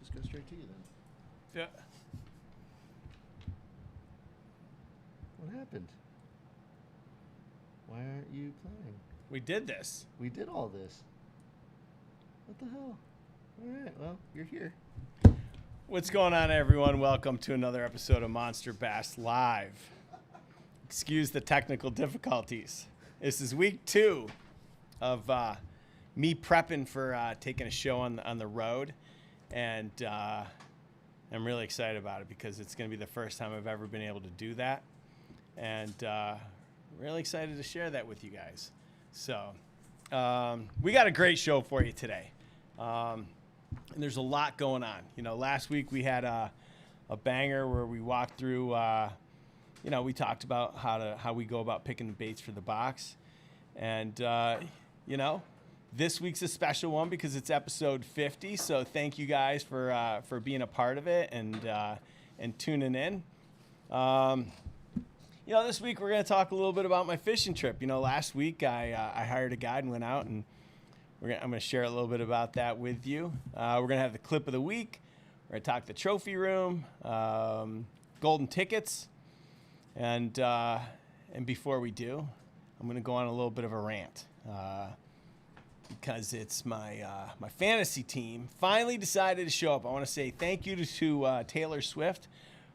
Just go straight to you then. Yeah. What happened? Why aren't you playing? We did this. We did all this. What the hell? All right, well, you're here. What's going on, everyone? Welcome to another episode of Monster Bass Live. Excuse the technical difficulties. This is week 2 of me prepping for taking a show on the road, and I'm really excited about it because it's going to be the first time I've ever been able to do that, and really excited to share that with you guys. So we got a great show for you today. And there's a lot going on. You know, last week we had a banger where we walked through, we talked about how we go about picking the baits for the box. And, this week's a special one because it's episode 50. So thank you guys for being a part of it and tuning in. This week we're going to talk a little bit about my fishing trip. You know, last week I hired a guide and went out, and I'm going to share a little bit about that with you. We're going to have the clip of the week. We're going to talk the trophy room, golden tickets, and before we do, I'm going to go on a little bit of a rant because it's my fantasy team finally decided to show up. I want to say thank you to Taylor Swift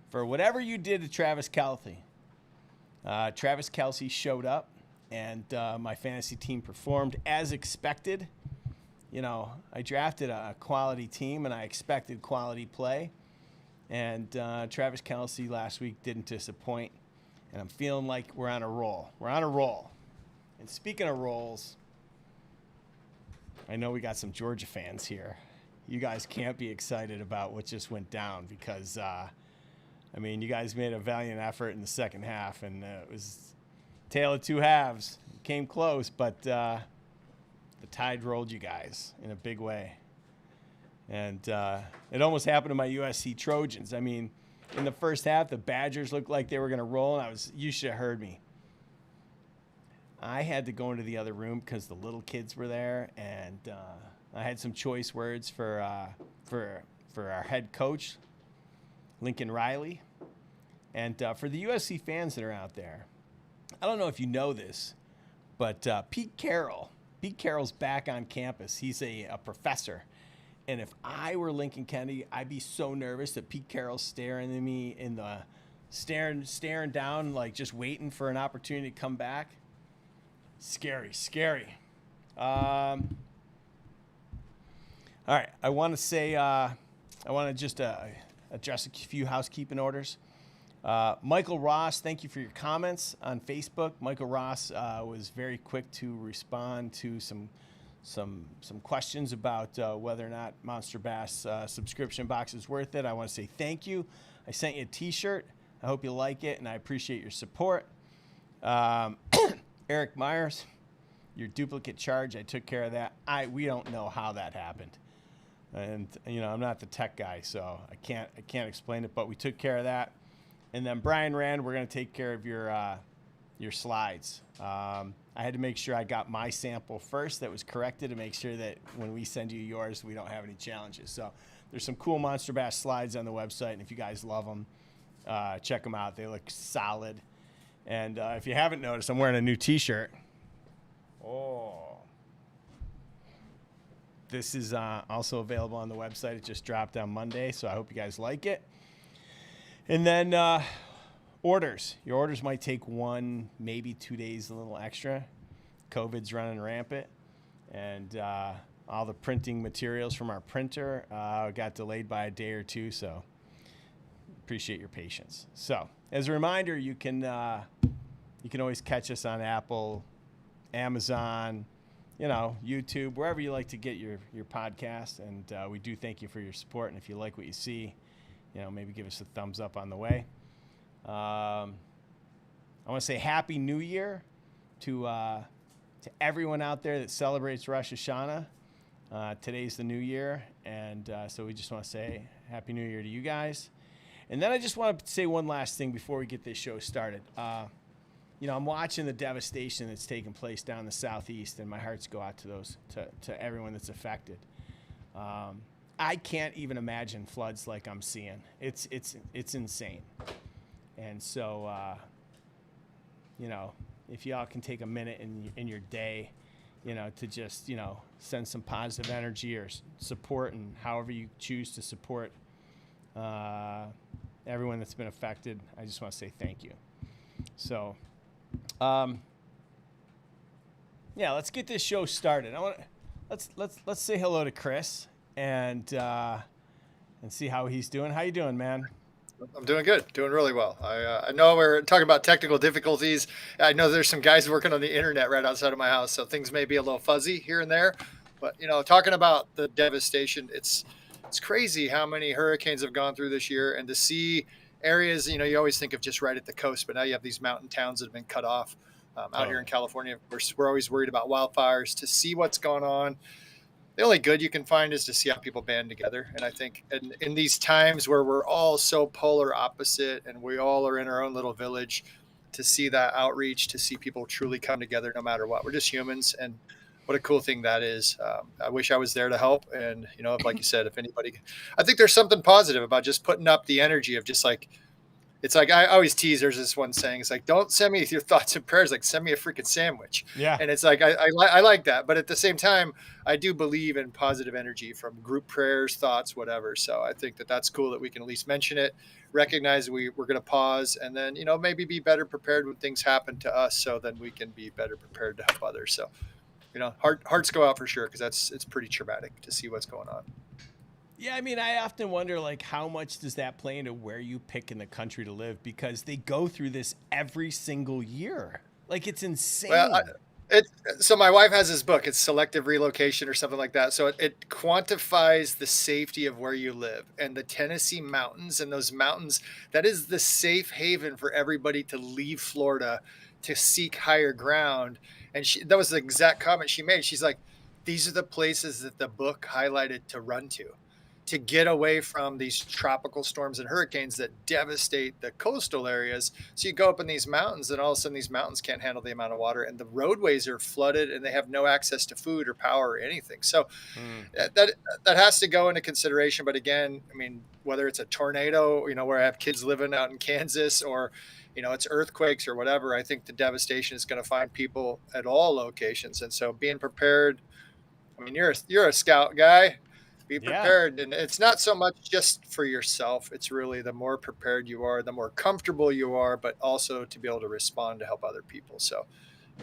for whatever you did to Travis Kelce. Travis Kelce showed up, and my fantasy team performed as expected. You know, I drafted a quality team, and I expected quality play. And Travis Kelce last week didn't disappoint, and I'm feeling like we're on a roll. We're on a roll. And speaking of rolls, I know we got some Georgia fans here. You guys can't be excited about what just went down because, you guys made a valiant effort in the second half, and it was tale of two halves. It came close, but the tide rolled you guys in a big way. And it almost happened to my USC Trojans. I mean, in the first half, the Badgers looked like they were going to roll, and you should have heard me. I had to go into the other room because the little kids were there, and I had some choice words for our head coach, Lincoln Riley. And for the USC fans that are out there, I don't know if you know this, but Pete Carroll's back on campus. He's a professor. And if I were Lincoln Kennedy, I'd be so nervous that Pete Carroll's staring at me staring down, like just waiting for an opportunity to come back. Scary. All right, I want to just address a few housekeeping orders. Michael Ross, thank you for your comments on Facebook. Michael Ross was very quick to respond to some questions about whether or not Monster Bass subscription box is worth it. I want to say thank you. I sent you a T-shirt. I hope you like it, and I appreciate your support. Eric Myers, your duplicate charge, I took care of that. We don't know how that happened. And I'm not the tech guy, so I can't explain it, but we took care of that. And then Brian Rand, we're going to take care of your slides. I had to make sure I got my sample first that was corrected to make sure that when we send you yours, we don't have any challenges. So there's some cool Monster Bass slides on the website, and if you guys love them, check them out. They look solid. And if you haven't noticed, I'm wearing a new T-shirt. Oh. This is also available on the website. It just dropped on Monday, so I hope you guys like it. And then orders. Your orders might take 1, maybe 2 days, a little extra. COVID's running rampant. And all the printing materials from our printer got delayed by a day or two, so appreciate your patience. So, as a reminder, you can always catch us on Apple, Amazon, YouTube, wherever you like to get your podcast. And we do thank you for your support. And if you like what you see, maybe give us a thumbs up on the way. I want to say Happy New Year to everyone out there that celebrates Rosh Hashanah. Today's the new year, and so we just want to say Happy New Year to you guys. And then I just want to say one last thing before we get this show started. I'm watching the devastation that's taking place down in the southeast, and my hearts go out to everyone that's affected. I can't even imagine floods like I'm seeing. It's insane. And so, if y'all can take a minute in your day, to just, send some positive energy or support, and however you choose to support everyone that's been affected, I just want to say thank you. So, let's get this show started. Let's say hello to Chris and see how he's doing. How you doing, man? I'm doing good, doing really well. I know we're talking about technical difficulties. I know there's some guys working on the internet right outside of my house, so things may be a little fuzzy here and there. But talking about the devastation, it's crazy how many hurricanes have gone through this year, and to see areas, you always think of just right at the coast, but now you have these mountain towns that have been cut off. Out here in California, we're always worried about wildfires. To see what's going on, the only good you can find is to see how people band together. And I think in these times where we're all so polar opposite and we all are in our own little village, to see that outreach, to see people truly come together no matter what. We're just humans, and what a cool thing that is. I wish I was there to help. And, like you said, if anybody, I think there's something positive about just putting up the energy of just like, it's like I always tease. There's this one saying. It's like, don't send me your thoughts and prayers. Like, send me a freaking sandwich. Yeah. And it's like I like that, but at the same time, I do believe in positive energy from group prayers, thoughts, whatever. So I think that's cool that we can at least mention it, recognize we're going to pause, and then maybe be better prepared when things happen to us, so then we can be better prepared to help others. So hearts go out for sure, because it's pretty traumatic to see what's going on. Yeah, I mean, I often wonder, like, how much does that play into where you pick in the country to live? Because they go through this every single year. Like, it's insane. Well, so my wife has this book. It's Selective Relocation or something like that. So it quantifies the safety of where you live. And the Tennessee mountains, and those mountains, that is the safe haven for everybody to leave Florida to seek higher ground. And that was the exact comment she made. She's like, these are the places that the book highlighted to run to get away from these tropical storms and hurricanes that devastate the coastal areas. So you go up in these mountains, and all of a sudden these mountains can't handle the amount of water, and the roadways are flooded, and they have no access to food or power or anything. So that has to go into consideration. But again, I mean, whether it's a tornado, where I have kids living out in Kansas, or it's earthquakes or whatever, I think the devastation is going to find people at all locations. And so being prepared, I mean, you're a scout guy. Be prepared. Yeah. And it's not so much just for yourself. It's really the more prepared you are, the more comfortable you are, but also to be able to respond to help other people. So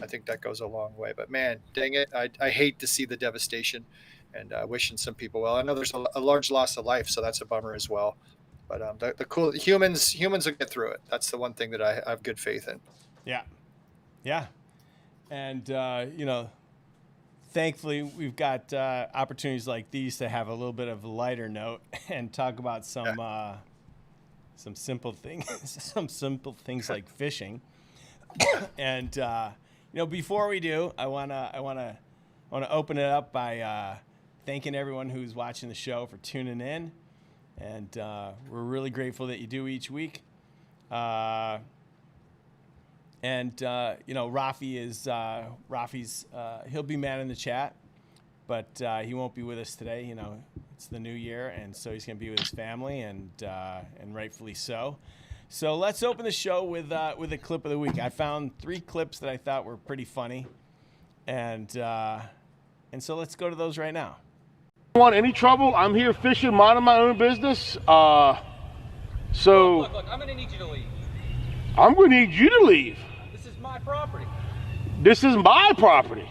I think that goes a long way. But man, dang it, I hate to see the devastation, and wishing some people well. I know there's a large loss of life, so that's a bummer as well. But the cool humans will get through it. That's the one thing that I have good faith in. Yeah. Yeah. And, thankfully, we've got opportunities like these to have a little bit of a lighter note and talk about some simple things like fishing. And before we do, I wanna open it up by thanking everyone who's watching the show for tuning in, and we're really grateful that you do each week. Rafi's he'll be man in the chat, but he won't be with us today. It's the new year, and so he's going to be with his family, and rightfully so. So let's open the show with a clip of the week. I found 3 clips that I thought were pretty funny, and so let's go to those right now. Don't want any trouble? I'm here fishing, minding my own business. Look, I'm going to need you to leave. I'm going to need you to leave. This is my property. This is my property.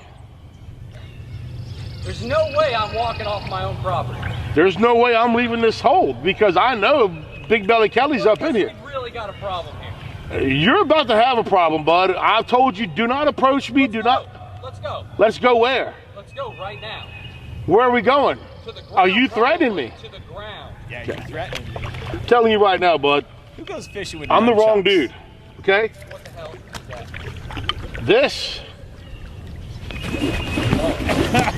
There's no way I'm walking off my own property. There's no way I'm leaving this hole, because I know Big Belly Kelly's up in here. We've really got a problem here. You're about to have a problem, bud. I've told you, do not approach me. Let's go. Let's go where? Let's go right now. Where are we going? To the ground. Are you threatening me? To the ground. Yeah, you're threatening me. I'm telling you right now, bud. Who goes fishing with I'm the wrong nunchucks? dude. Okay? What the hell is that? This.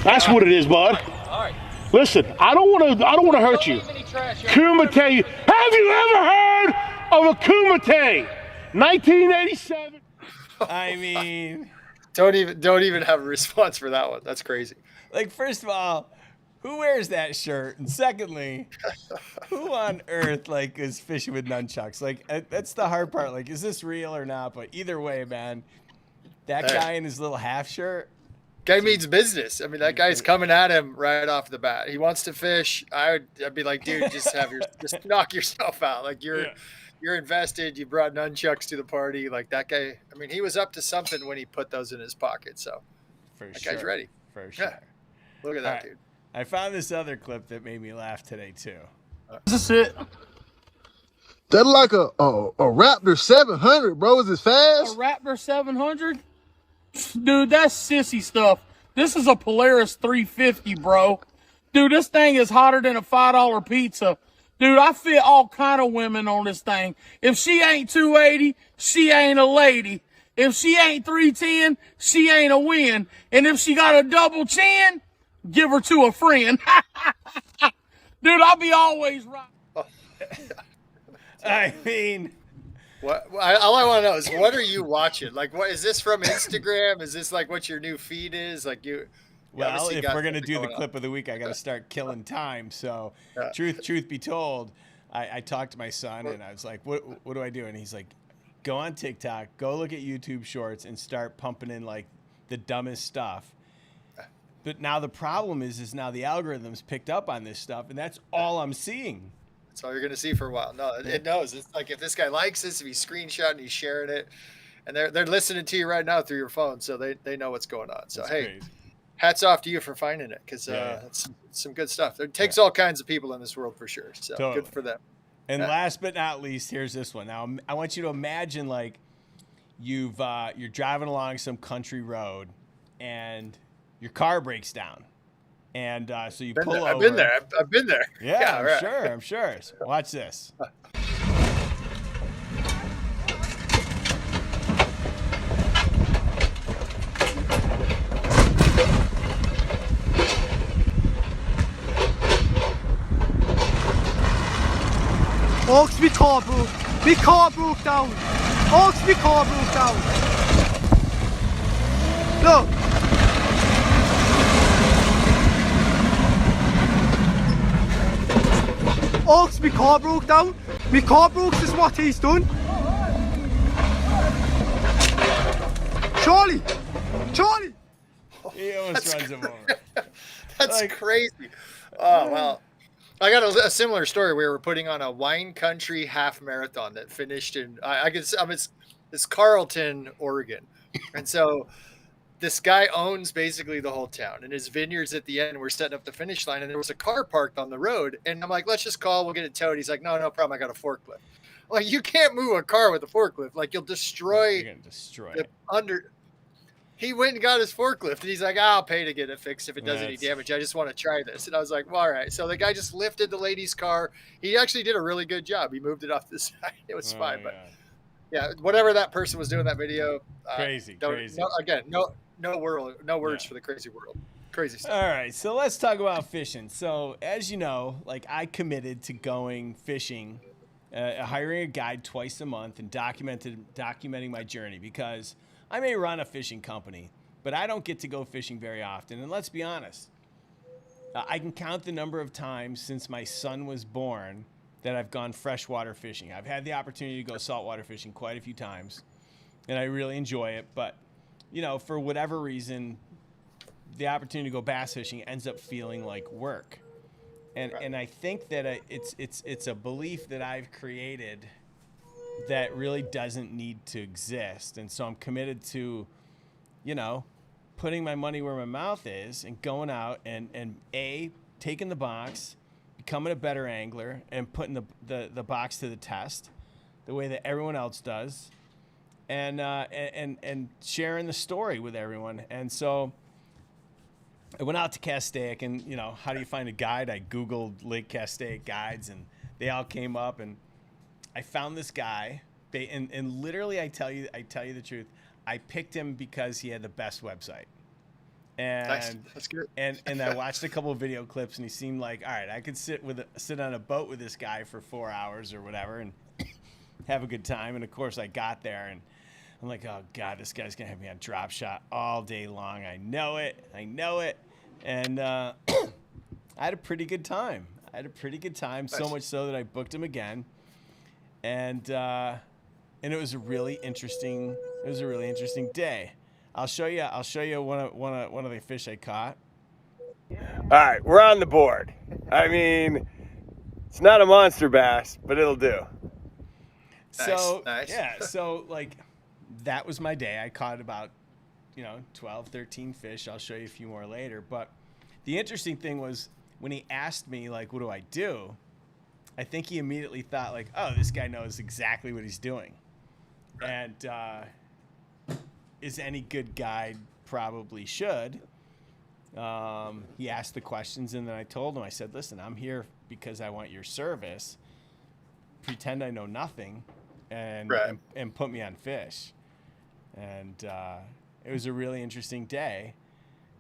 That's what it is, bud. All right. Listen, I don't want to hurt you. Kumite. Have you ever heard of a kumite? 1987. I mean, don't even have a response for that one. That's crazy. like, first of all, who wears that shirt? And secondly, who on earth like is fishing with nunchucks? Like that's the hard part. Like, is this real or not? But either way, man, that guy in his little half shirt. Guy means business. I mean, that guy's coming at him right off the bat. He wants to fish. I'd be like, dude, just knock yourself out. Like you're invested. You brought nunchucks to the party. Like that guy. I mean, he was up to something when he put those in his pocket. So that guy's ready. For sure. Yeah. Look at that, dude. I found this other clip that made me laugh today too. Is this it? That's like a Raptor 700, bro. Is it fast? A Raptor 700? Dude, that's sissy stuff. This is a Polaris 350, bro. Dude, this thing is hotter than a $5 pizza. Dude, I fit all kind of women on this thing. If she ain't 280, she ain't a lady. If she ain't 310, she ain't a win. And if she got a double chin, give her to a friend. Dude, I'll be always right. I mean, all I want to know is, what are you watching? Like, what is this from Instagram? Is this like what your new feed is? Like you. Well, if we're gonna do the clip of the week, I got to start killing time. So, truth be told, I talked to my son and I was like, "What do I do?" And he's like, "Go on TikTok, go look at YouTube Shorts, and start pumping in like the dumbest stuff." But now the problem is now the algorithm's picked up on this stuff, and that's all I'm seeing. That's all you're going to see for a while. No, it knows. It's like if this guy likes this, if he's screenshotting, he's sharing it, and they're listening to you right now through your phone, so they know what's going on. So, that's crazy. Hats off to you for finding it, because it's some good stuff. It takes all kinds of people in this world for sure, so totally. Good for them. And last but not least, here's this one. Now, I want you to imagine like you're driving along some country road, and your car breaks down. And so you pull over. I've been there. I've been there. Yeah, I'm sure. So watch this. Oaks, my car broke. My car broke down. Oaks, my car broke down. Look. Oaks, my car broke down. My car broke is what he's done. Charlie! He almost runs him over. That's like, crazy. Oh, well. I got a similar story. We were putting on a wine country half marathon that finished in, it's Carlton, Oregon. And so this guy owns basically the whole town, and his vineyards at the end were setting up the finish line, and there was a car parked on the road. And I'm like, let's just call, we'll get it towed. He's like, no problem. I got a forklift. Like, you can't move a car with a forklift. Like, you'll destroy. You're going to destroy it. He went and got his forklift, and he's like, I'll pay to get it fixed if it does any damage. I just want to try this. And I was like, well, all right. So the guy just lifted the lady's car. He actually did a really good job. He moved it off the side. It was fine. But yeah, whatever that person was doing that video. Crazy. No words for the crazy world. Crazy stuff. All right. So let's talk about fishing. So as you know, like I committed to going fishing, hiring a guide twice a month and documenting my journey, because I may run a fishing company, but I don't get to go fishing very often. And let's be honest, I can count the number of times since my son was born that I've gone freshwater fishing. I've had the opportunity to go saltwater fishing quite a few times, and I really enjoy it. But, you know, for whatever reason, the opportunity to go bass fishing ends up feeling like work. And I think that it's a belief that I've created that really doesn't need to exist. And so I'm committed to, you know, putting my money where my mouth is and going out and taking the box, becoming a better angler, and putting the box to the test the way that everyone else does, and sharing the story with everyone. And so I went out to Castaic, and, you know, how do you find a guide? I Googled Lake Castaic guides, and they all came up, and I found this guy, and literally, I tell you the truth, I picked him because he had the best website. And nice. That's good. And I watched a couple of video clips, and he seemed like, all right, I could sit on a boat with this guy for 4 hours or whatever and have a good time. And of course, I got there, and I'm like, oh God, this guy's gonna have me on drop shot all day long. I know it. And I had a pretty good time. Nice. So much so that I booked him again, and it was a really interesting. It was a really interesting day. I'll show you one of the fish I caught. All right, we're on the board. I mean, it's not a monster bass, but it'll do. So Nice. yeah, so like that was my day. I caught about 12, 13 fish. I'll show you a few more later. But the interesting thing was when he asked me like, what do I do? I think he immediately thought like, oh, this guy knows exactly what he's doing. And is any good guide probably should. He asked the questions, and then I told him, I said, listen, I'm here because I want your service. Pretend I know nothing and put me on fish. And it was a really interesting day.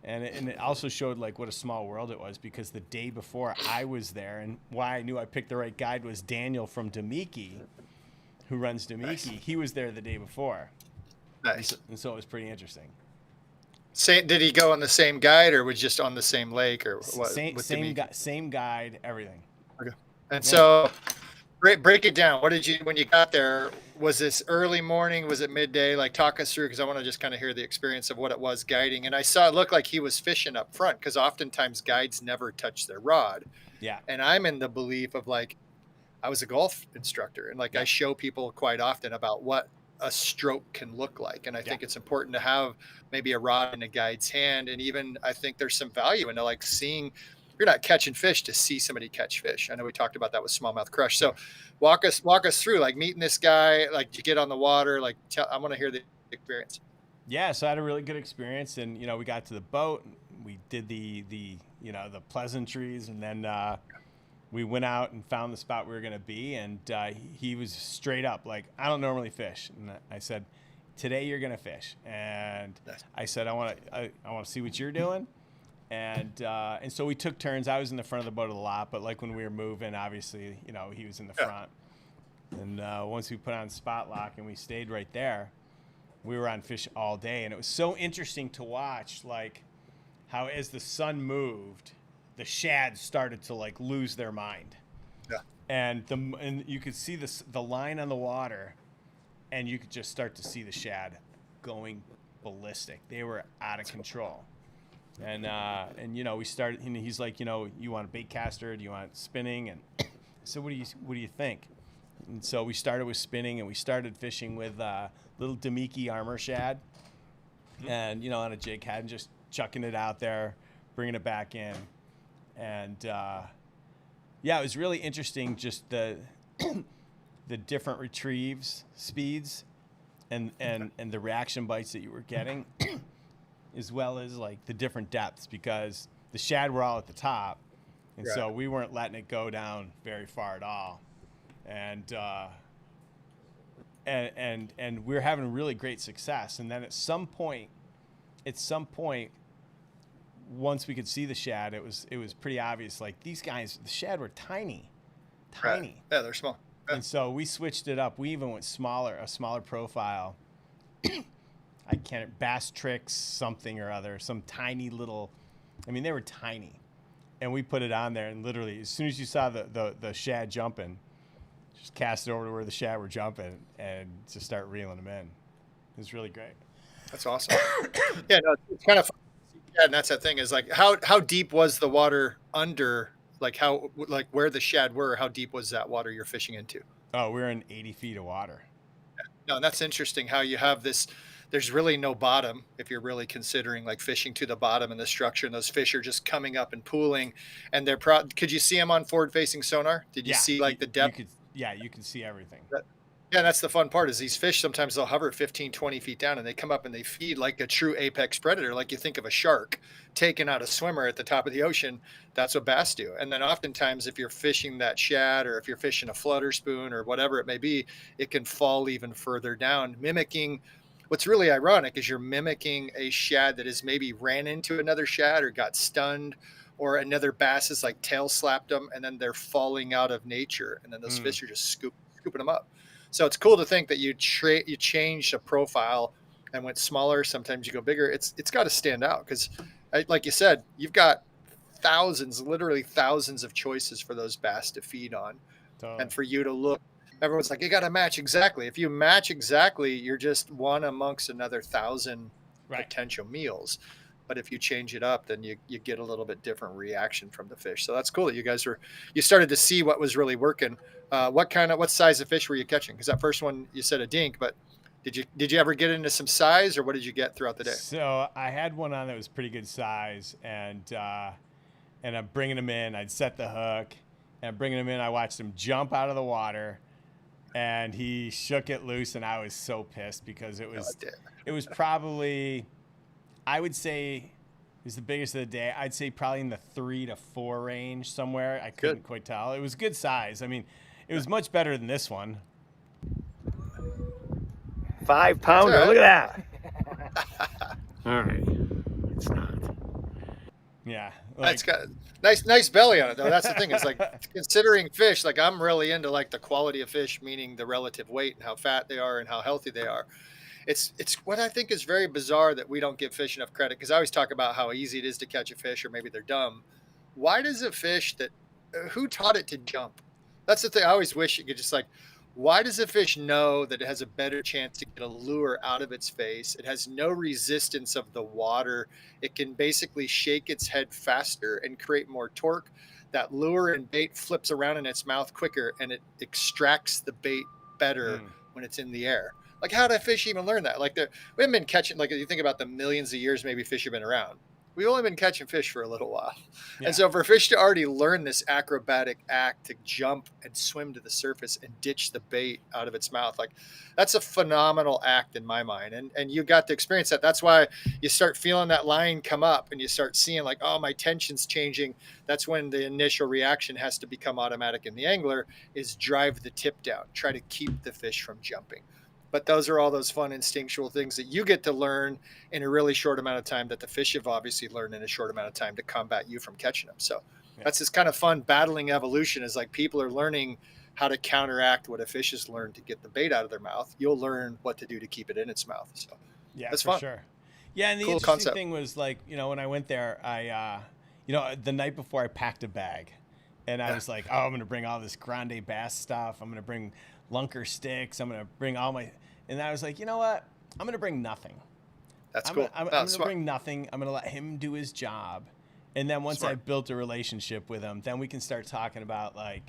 And it also showed like what a small world it was, because the day before I was there, and why I knew I picked the right guide was Daniel from Demiki, who runs Demiki. Nice. He was there the day before. Nice. And so it was pretty interesting. Did he go on the same guide, or was just on the same lake, or what? Same guide, everything. Okay. And so break it down. What did you, when you got there, was this early morning? Was it midday? Like, talk us through, because I want to just kind of hear the experience of what it was guiding. And I saw it looked like he was fishing up front, because oftentimes guides never touch their rod. Yeah. And I'm in the belief of like, I was a golf instructor, and like I show people quite often about what a stroke can look like. And I think it's important to have maybe a rod in a guide's hand. And even I think there's some value into like seeing, you're not catching fish to see somebody catch fish. I know we talked about that with smallmouth crush. So walk us through like meeting this guy, like you get on the water, like I want to hear the experience. Yeah. So I had a really good experience, and, we got to the boat, we did the pleasantries, and then, we went out and found the spot we were going to be, and he was straight up like, I don't normally fish. And I said, today you're going to fish. And I said, I want to see what you're doing. And so we took turns. I was in the front of the boat a lot, but like when we were moving, obviously, he was in the front. And once we put on spot lock and we stayed right there, we were on fish all day. And it was so interesting to watch, like how as the sun moved, the shad started to like lose their mind. Yeah. And you could see the line on the water, and you could just start to see the shad going ballistic. They were out of control. And we started, and he's like, you want a bait caster? Do you want spinning? And so what do you think? And so we started with spinning, and we started fishing with little Demiki armor shad, and on a jig head, and just chucking it out there, bringing it back in. And it was really interesting, just the different retrieves speeds and the reaction bites that you were getting, as well as like the different depths, because the shad were all at the top, and so we weren't letting it go down very far at all. And we were having really great success. And then at some point, once we could see the shad, it was pretty obvious. Like, these guys, the shad were tiny. Right. Yeah, they're small. Yeah. And so we switched it up. We even went a smaller profile. Bass Tricks something or other, some tiny little. I mean, they were tiny, and we put it on there. And literally, as soon as you saw the shad jumping, just cast it over to where the shad were jumping and just start reeling them in. It was really great. That's awesome. Yeah, no, it's kind of fun. Yeah, and that's that thing is like how deep was the water under, like where the shad were, how deep was that water you're fishing into? Oh, we're in 80 feet of water. Yeah. No, and that's interesting how you have this, there's really no bottom if you're really considering like fishing to the bottom in the structure, and those fish are just coming up and pooling, and they're could you see them on forward facing sonar? Did you see like the depth? You can see everything. Yeah, that's the fun part is these fish, sometimes they'll hover 15, 20 feet down, and they come up and they feed like a true apex predator. Like you think of a shark taking out a swimmer at the top of the ocean. That's what bass do. And then oftentimes if you're fishing that shad, or if you're fishing a flutter spoon or whatever it may be, it can fall even further down, mimicking. What's really ironic is you're mimicking a shad that has maybe ran into another shad or got stunned, or another bass has like tail slapped them, and then they're falling out of nature. And then those fish are just scooping them up. So it's cool to think that you changed a profile and went smaller. Sometimes you go bigger. It's got to stand out because, like you said, you've got thousands, literally thousands of choices for those bass to feed on. Totally. And for you to look, everyone's like, you got to match exactly. If you match exactly, you're just one amongst another thousand potential meals. But if you change it up, then you get a little bit different reaction from the fish. So that's cool that you started to see what was really working. What size of fish were you catching? Because that first one you said a dink, but did you ever get into some size, or what did you get throughout the day? So I had one on that was pretty good size, and I'm bringing him in. I'd set the hook, and I'm bringing him in. I watched him jump out of the water, and he shook it loose, and I was so pissed because it was probably, I would say, it was the biggest of the day. I'd say probably in the 3 to 4 range somewhere. I couldn't quite tell. It was good size. I mean, it was much better than this one. 5 pounder. Look at that. All right. It's not. Yeah. It's got nice belly on it, though. That's the thing. It's like, considering fish, like I'm really into like the quality of fish, meaning the relative weight and how fat they are and how healthy they are. It's what I think is very bizarre that we don't give fish enough credit, because I always talk about how easy it is to catch a fish, or maybe they're dumb. Why does a fish who taught it to jump? That's the thing. I always wish you could just like, why does a fish know that it has a better chance to get a lure out of its face? It has no resistance of the water. It can basically shake its head faster and create more torque. That lure and bait flips around in its mouth quicker, and it extracts the bait better when it's in the air. Like, how did fish even learn that? Like, we haven't been catching, like, you think about the millions of years maybe fish have been around. We've only been catching fish for a little while. Yeah. And so for fish to already learn this acrobatic act to jump and swim to the surface and ditch the bait out of its mouth, like, that's a phenomenal act in my mind. And you got to experience that. That's why you start feeling that line come up and you start seeing like, oh, my tension's changing. That's when the initial reaction has to become automatic in the angler, is drive the tip down, try to keep the fish from jumping. But those are all those fun instinctual things that you get to learn in a really short amount of time, that the fish have obviously learned in a short amount of time to combat you from catching them. So that's this kind of fun battling evolution, is like people are learning how to counteract what a fish has learned to get the bait out of their mouth. You'll learn what to do to keep it in its mouth. So yeah, that's for fun. Sure. Yeah. And the interesting thing was, like, when I went there, I, the night before I packed a bag, and I was like, oh, I'm going to bring all this grande bass stuff. I'm going to bring lunker sticks. I'm going to bring and I was like, you know what? I'm going to bring nothing. That's cool. I'm going to bring nothing. I'm going to let him do his job. And then once I've built a relationship with him, then we can start talking about, like,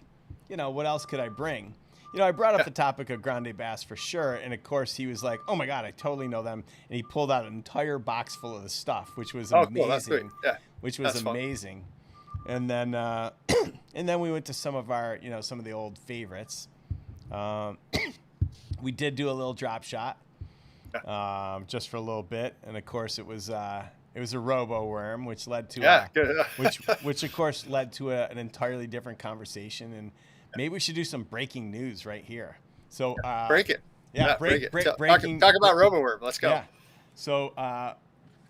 what else could I bring? I brought up the topic of grande bass for sure. And of course he was like, oh my God, I totally know them. And he pulled out an entire box full of the stuff, which was amazing. Cool. That's great. Yeah. Which was amazing. Fun. And then, and then we went to some of our, some of the old favorites. We did do a little drop shot, just for a little bit, and of course it was a Roboworm, which led to which of course led to an entirely different conversation. And maybe we should do some breaking news right here. So break it. Yeah, break it. Breaking. Talk about Roboworm. Let's go. Yeah. So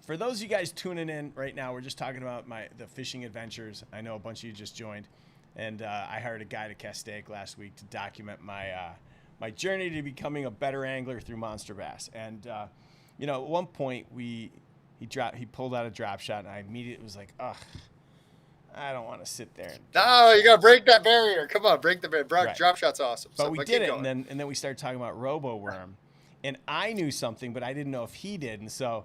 for those of you guys tuning in right now, we're just talking about the fishing adventures. I know a bunch of you just joined, and I hired a guy to Castaic last week to document my journey to becoming a better angler through monster bass. And at one point he pulled out a drop shot, and I immediately was like, ugh, I don't want to sit there. No, you gotta break that barrier. Come on, break the barrier. Drop shot's awesome. But we did it, and then we started talking about Roboworm, and I knew something, but I didn't know if he did. And so,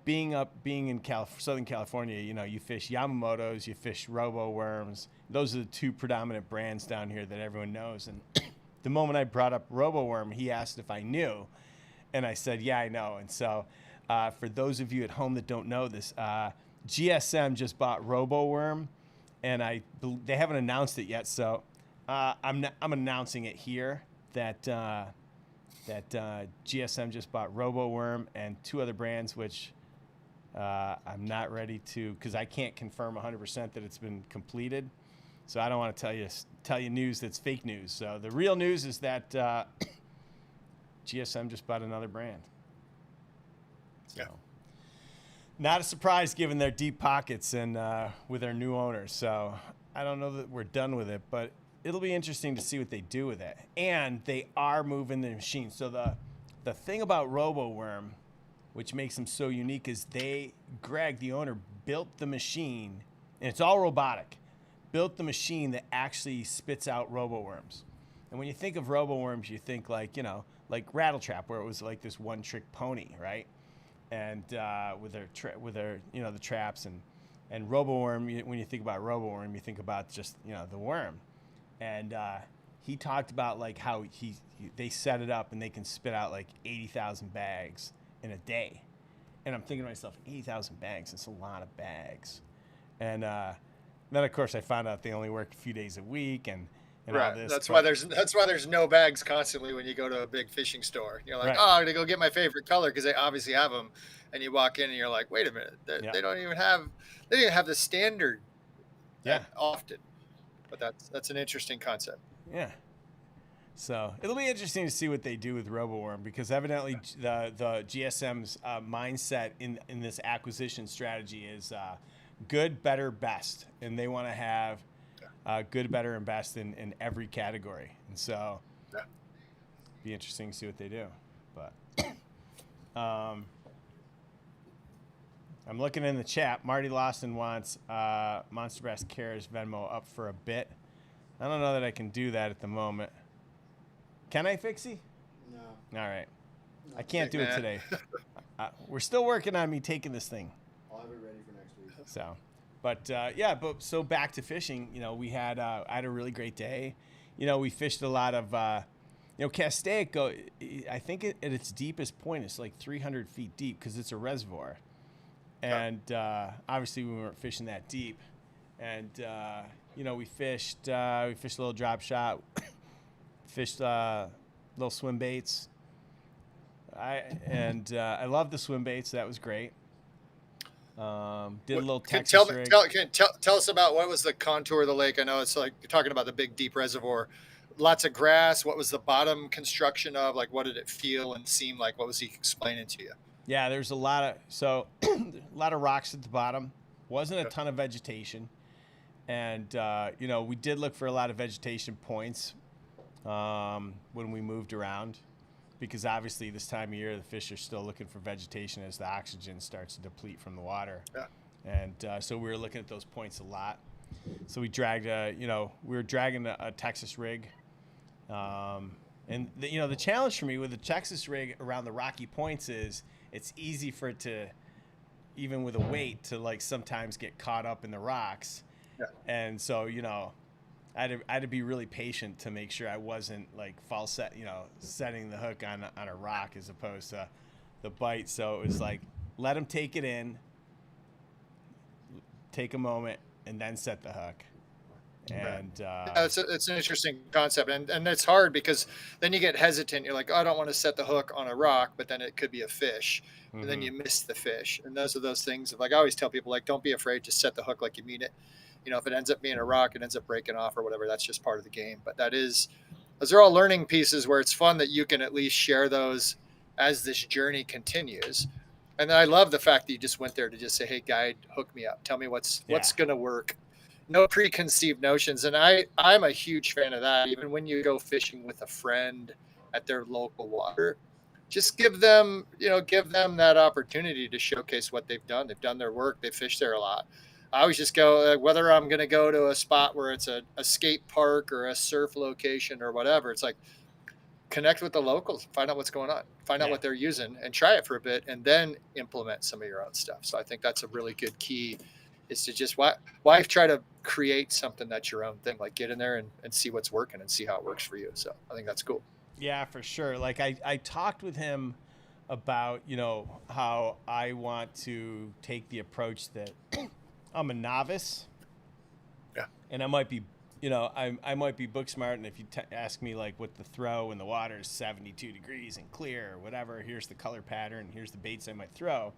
being in Southern California, you fish Yamamotos, you fish Roboworms. Those are the two predominant brands down here that everyone knows. And the moment I brought up Roboworm, he asked if I knew, and I said, yeah, I know. And so for those of you at home that don't know this, GSM just bought Roboworm, and they haven't announced it yet, so I'm announcing it here that GSM just bought Roboworm and 2 other brands, which I'm not ready to, because I can't confirm 100% that it's been completed. So I don't want to tell you news that's fake news. So the real news is that GSM just bought another brand. So not a surprise given their deep pockets and with their new owners. So I don't know that we're done with it, but it'll be interesting to see what they do with it. And they are moving the machine. So the thing about Roboworm, which makes them so unique, is Greg, the owner, built the machine and it's all robotic. Built the machine that actually spits out roboworms. And when you think of roboworms, you think like, you know, like Rattletrap, where it was like this one-trick pony, right? And with their you know, the traps and Roboworm. When you think about Roboworm, you think about just, you know, the worm. And he talked about like how they set it up and they can spit out like 80,000 bags in a day. And I'm thinking to myself, 80,000 bags, that's a lot of bags. And then of course I found out they only work a few days a week and right. all this. That's why there's no bags constantly when you go to a big fishing store. You're like, Right. oh, I'm gonna go get my favorite color because they obviously have them. And you walk in and you're like, wait a minute, they don't even have the standard that often. But that's an interesting concept. Yeah. So it'll be interesting to see what they do with Roboworm, because evidently the GSM's mindset in this acquisition strategy is good, better, best, and they want to have good, better, and best in every category. And so be interesting to see what they do. But I'm looking in the chat. Marty Lawson wants MonsterBass Cares Venmo up for a bit. I don't know that I can do that at the moment. Can I, Fixie? No. All right. I can't do it today. We're still working on me taking this thing. I'll have it ready for next week. So, but so back to fishing. You know, I had a really great day. You know, we fished a lot of, you know, Castaic. I think at its deepest point, it's like 300 feet deep because it's a reservoir. And obviously we weren't fishing that deep. And you know, we fished a little drop shot, fished little swim baits. I love the swim baits. That was great. Did a little Texas rig. Tell us about what was the contour of the lake. I know it's like you're talking about the big deep reservoir. Lots of grass. What was the bottom construction of? Like, what did it feel and seem like? What was he explaining to you? Yeah, there's a lot of rocks at the bottom. Wasn't a ton of vegetation, and you know, we did look for a lot of vegetation points when we moved around, because obviously this time of year the fish are still looking for vegetation as the oxygen starts to deplete from the water. Yeah. And so we were looking at those points a lot. So we dragged we were dragging a Texas rig. And the challenge for me with the Texas rig around the rocky points is it's easy for it to, even with a weight, to like sometimes get caught up in the rocks. Yeah. And so, you know, I had to be really patient to make sure I wasn't like setting the hook on a rock as opposed to the bite. So it was like, let him take it in, take a moment, and then set the hook. And it's an interesting concept, and it's hard because then you get hesitant. You're like, oh, I don't want to set the hook on a rock, but then it could be a fish, and then you miss the fish. And those are those things. Like I always tell people, like, don't be afraid to set the hook like you mean it. You know, if it ends up being a rock, it ends up breaking off or whatever. That's just part of the game. But those are all learning pieces where it's fun that you can at least share those as this journey continues. And then I love the fact that you just went there to just say, hey, guide, hook me up. Tell me what's going to work. No preconceived notions. And I'm a huge fan of that. Even when you go fishing with a friend at their local water, just give them that opportunity to showcase what they've done. They've done their work. They fish there a lot. I always just go, whether I'm going to go to a spot where it's a skate park or a surf location or whatever, it's like, connect with the locals, find out what's going on, find out what they're using, and try it for a bit, and then implement some of your own stuff. So I think that's a really good key, is to just why try to create something that's your own thing. Like, get in there and see what's working and see how it works for you. So I think that's cool. Yeah, for sure. Like I talked with him about, you know, how I want to take the approach that I'm a novice. Yeah. And I might be, you know, I might be book smart, and if you ask me like what the throw when the water is 72 degrees and clear or whatever, here's the color pattern, here's the baits I might throw,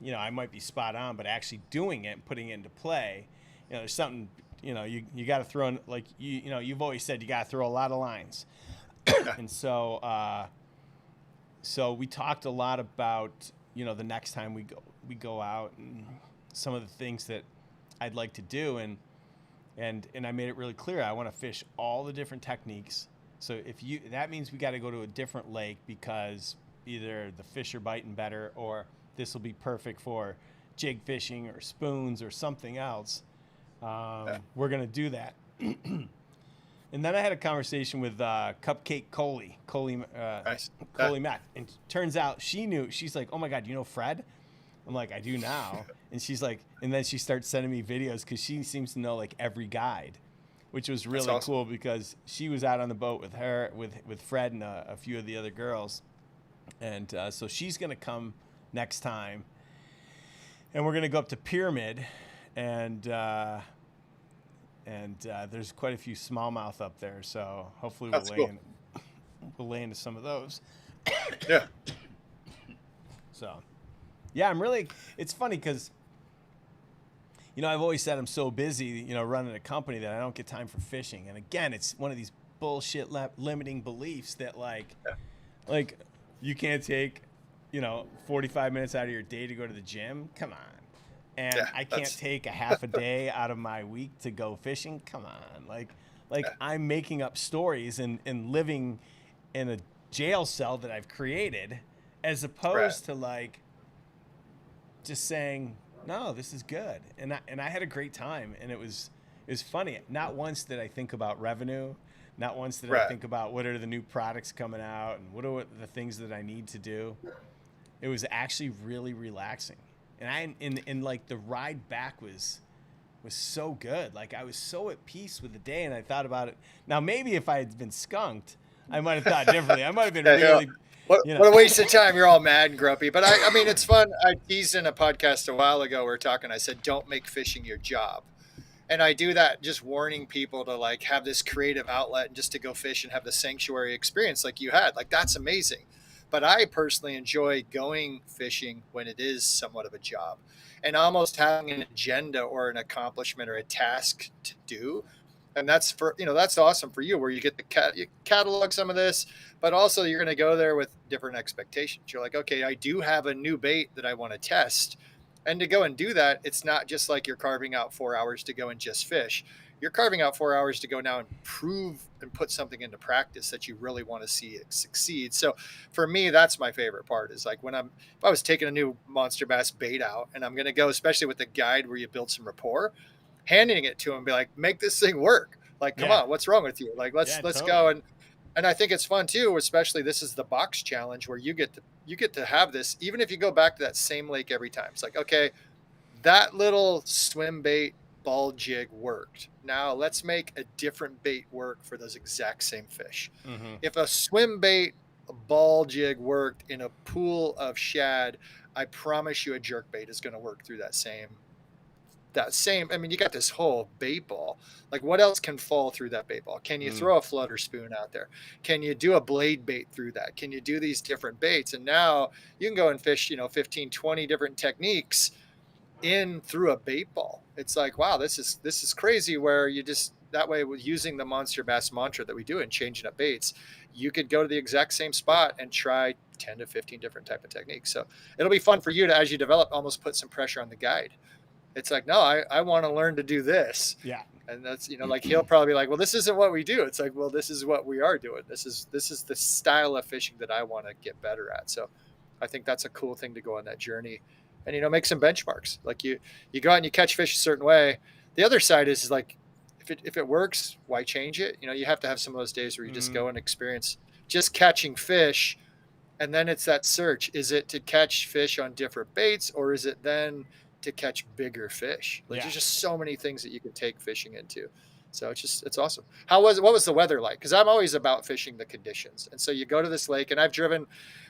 you know, I might be spot on, but actually doing it and putting it into play, you know, there's something, you know, you got to throw in, like, you know, you've always said you got to throw a lot of lines. And so we talked a lot about, you know, the next time we go out and some of the things that I'd like to do. And I made it really clear. I want to fish all the different techniques. So that means we got to go to a different lake, because either the fish are biting better, or this will be perfect for jig fishing or spoons or something else. We're gonna do that. And then I had a conversation with Cupcake Coley Nice. Mack, and turns out she knew. She's like, "Oh my God, you know Fred?" I'm like, "I do now." And she's like, and then she starts sending me videos because she seems to know like every guide, which was really awesome. cool because she was out on the boat with her, with Fred and a few of the other girls, and so she's gonna come next time, and we're gonna go up to Pyramid, and there's quite a few smallmouth up there, so hopefully we'll lay into some of those. Yeah. So, yeah, it's funny because, you know, I've always said I'm so busy, you know, running a company that I don't get time for fishing. And again, it's one of these bullshit limiting beliefs that like you can't take, you know, 45 minutes out of your day to go to the gym. Come on. And I can't take a half a day out of my week to go fishing. Come on. Like I'm making up stories and living in a jail cell that I've created, as opposed to like just saying, no, this is good. And I had a great time, and it was funny. Not once did I think about revenue. Not once did I think about what are the new products coming out and what are the things that I need to do. It was actually really relaxing. And like the ride back was so good. Like I was so at peace with the day, and I thought about it. Now maybe if I had been skunked, I might have thought differently. I might have been really. What a waste of time. You're all mad and grumpy. But I mean, it's fun. I teased in a podcast a while ago. We were talking. I said, don't make fishing your job. And I do that just warning people to like have this creative outlet and just to go fish and have the sanctuary experience like you had. Like that's amazing. But I personally enjoy going fishing when it is somewhat of a job and almost having an agenda or an accomplishment or a task to do. And that's that's awesome for you where you get you catalog some of this, but also you're going to go there with different expectations. You're like, okay, I do have a new bait that I want to test. And to go and do that, it's not just like you're carving out 4 hours to go and just fish. You're carving out 4 hours to go now and prove and put something into practice that you really want to see it succeed. So for me, that's my favorite part is like if I was taking a new monster bass bait out and I'm going to go, especially with the guide where you build some rapport, handing it to him, be like, make this thing work. Like, come on, what's wrong with you? Like, let's go. And I think it's fun too, especially this is the box challenge where you get to have this, even if you go back to that same lake every time. It's like, okay, that little swim bait ball jig worked. Now let's make a different bait work for those exact same fish. Mm-hmm. If a swim bait ball jig worked in a pool of shad, I promise you a jerk bait is going to work through that same. I mean, you got this whole bait ball. Like what else can fall through that bait ball? Can you throw a flutter spoon out there? Can you do a blade bait through that? Can you do these different baits? And now you can go and fish, 15, 20 different techniques in through a bait ball. It's like, wow, this is crazy where you just that way with using the Monster Bass mantra that we do and changing up baits, you could go to the exact same spot and try 10 to 15 different type of techniques. So it'll be fun for you to, as you develop, almost put some pressure on the guide. It's like, no, I want to learn to do this. Yeah. And that's, like he'll probably be like, well, this isn't what we do. It's like, well, this is what we are doing. This is the style of fishing that I want to get better at. So I think that's a cool thing to go on that journey and, make some benchmarks. Like you go out and you catch fish a certain way. The other side is like, if it works, why change it? You have to have some of those days where you just go and experience just catching fish. And then it's that search. Is it to catch fish on different baits, or is it then to catch bigger fish? Like there's just so many things that you can take fishing into. So it's awesome. What was the weather like? Cause I'm always about fishing the conditions. And so you go to this lake, and I've driven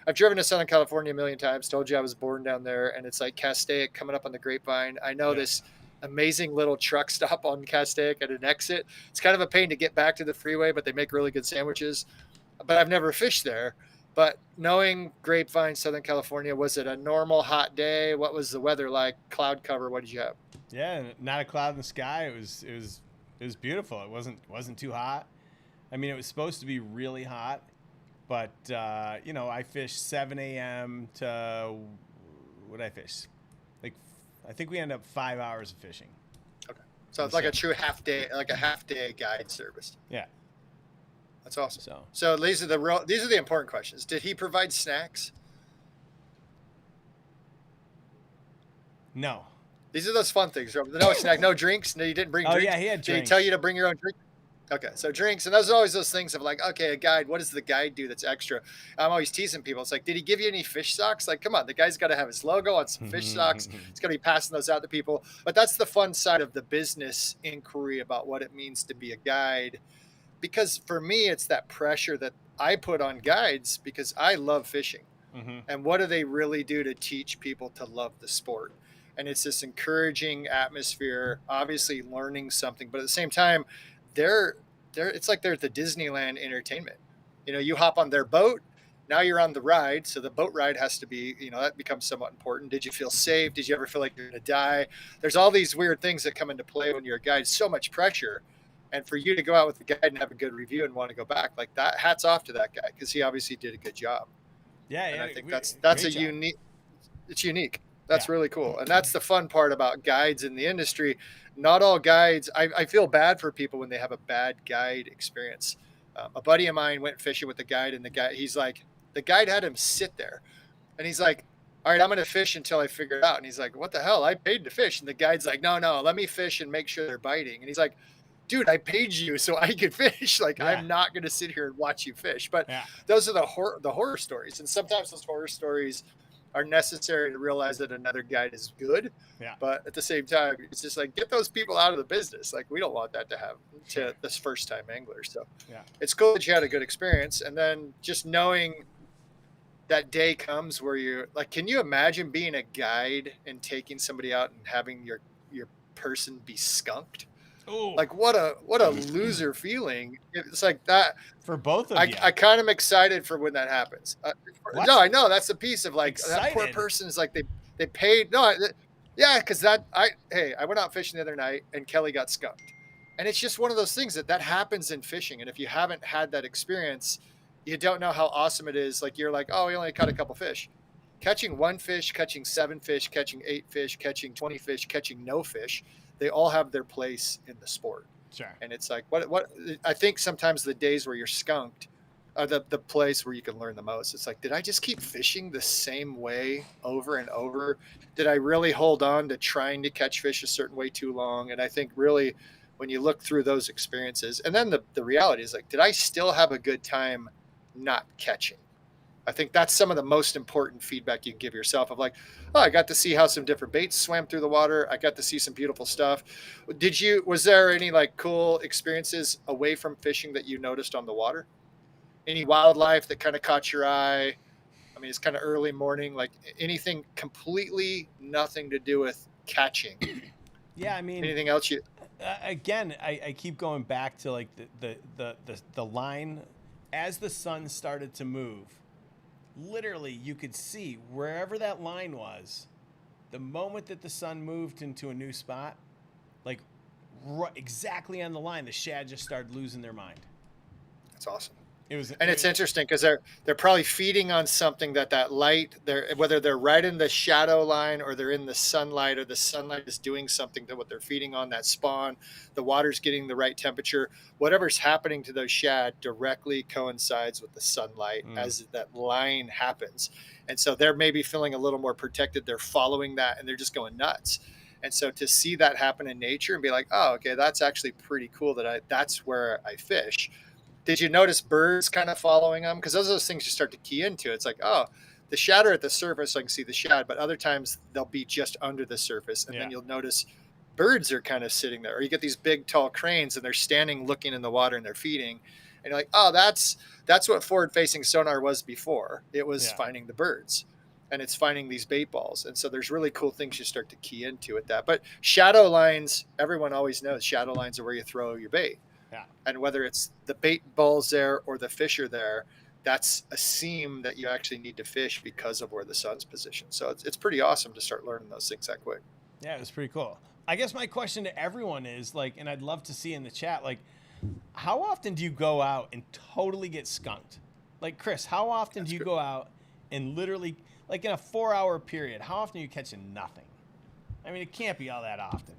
to Southern California a million times, told you I was born down there, and it's like Castaic coming up on the Grapevine. I know this amazing little truck stop on Castaic at an exit. It's kind of a pain to get back to the freeway, but they make really good sandwiches. But I've never fished there. But knowing Grapevine, Southern California, was it a normal hot day? What was the weather like? Cloud cover? What did you have? Yeah, not a cloud in the sky. It was beautiful. It wasn't too hot. I mean, it was supposed to be really hot, but I fished 7 a.m. to what did I fish? Like, I think we ended up 5 hours of fishing. Okay, so it's like a true half day guide service. Yeah. That's awesome. So these are the important questions. Did he provide snacks? No. These are those fun things. No snack, no drinks. No, you didn't bring Oh, drinks. yeah, he had Did he drinks. tell you to bring your own drink? Okay, so drinks, and those are always those things of like, okay, a guide. What does the guide do that's extra? I'm always teasing people. It's like, did he give you any fish socks? Like, come on, the guy's got to have his logo on some fish socks. He's got to be passing those out to people. But that's the fun side of the business inquiry about what it means to be a guide. Because for me, it's that pressure that I put on guides because I love fishing. And what do they really do to teach people to love the sport? And it's this encouraging atmosphere, obviously learning something, but at the same time, it's like they're at the Disneyland entertainment. You know, you hop on their boat, now you're on the ride. So the boat ride has to be, you know, that becomes somewhat important. Did you feel safe? Did you ever feel like you're going to die? There's all these weird things that come into play when you're a guide, so much pressure. And for you to go out with the guide and have a good review and want to go back like that, hats off to that guy, because he obviously did a good job. Yeah. And I think that's a unique, it's unique. That's really cool. And that's the fun part about guides in the industry. Not all guides, I feel bad for people when they have a bad guide experience. A buddy of mine went fishing with the guide, and the guide had him sit there. And he's like, all right, I'm going to fish until I figure it out. And he's like, what the hell? I paid to fish. And the guide's like, no, let me fish and make sure they're biting. And he's like, dude, I paid you so I could fish. Like, I'm not going to sit here and watch you fish. But those are the horror stories. And sometimes those horror stories are necessary to realize that another guide is good. But at the same time, it's just like, get those people out of the business. Like, we don't want that to happen to this first time angler. So it's cool that you had a good experience. And then just knowing that day comes where you're like, can you imagine being a guide and taking somebody out and having your person be skunked? Ooh. Like, what a loser feeling. It's like that for both of you. I kind of excited for when that happens. No, I know that's the piece of like excited. That poor person is like they paid. Because I went out fishing the other night and Kelly got skunked, and it's just one of those things that happens in fishing. And if you haven't had that experience, you don't know how awesome it is. Like, you're like, oh, we only caught a couple fish. Catching one fish, catching 7 fish, catching 8 fish, catching 20 fish, catching no fish. They all have their place in the sport. Sure. And it's like, what I think sometimes the days where you're skunked are the place where you can learn the most. It's like, did I just keep fishing the same way over and over? Did I really hold on to trying to catch fish a certain way too long? And I think really when you look through those experiences, and then the reality is like, did I still have a good time not catching? I think that's some of the most important feedback you can give yourself of like, oh, I got to see how some different baits swam through the water. I got to see some beautiful stuff. Was there any like cool experiences away from fishing that you noticed on the water? Any wildlife that kind of caught your eye? I mean, it's kind of early morning, like anything completely nothing to do with catching. Yeah. I mean, anything else again, I keep going back to like the line as the sun started to move. Literally, you could see wherever that line was, the moment that the sun moved into a new spot, like exactly on the line, the shad just started losing their mind. That's awesome. It's interesting because they're probably feeding on something that light, whether they're right in the shadow line or they're in the sunlight, or the sunlight is doing something to what they're feeding on, that spawn, the water's getting the right temperature, whatever's happening to those shad directly coincides with the sunlight as that line happens. And so they're maybe feeling a little more protected. They're following that and they're just going nuts. And so to see that happen in nature and be like, oh, okay, that's actually pretty cool that's where I fish. Did you notice birds kind of following them? Because those are those things you start to key into. It's like, oh, the shad are at the surface, so I can see the shad, but other times they'll be just under the surface. And then you'll notice birds are kind of sitting there. Or you get these big, tall cranes, and they're standing looking in the water, and they're feeding. And you're like, oh, that's what forward-facing sonar was before. It was finding the birds. And it's finding these bait balls. And so there's really cool things you start to key into at that. But shadow lines, everyone always knows shadow lines are where you throw your bait. Yeah. And whether it's the bait balls there or the fish are there, that's a seam that you actually need to fish because of where the sun's positioned. So it's pretty awesome to start learning those things that quick. Yeah, it was pretty cool. I guess my question to everyone is like, and I'd love to see in the chat, like, how often do you go out and totally get skunked? Like, Chris, how often do you go out and literally, like in a 4-hour period, how often are you catching nothing? I mean, it can't be all that often.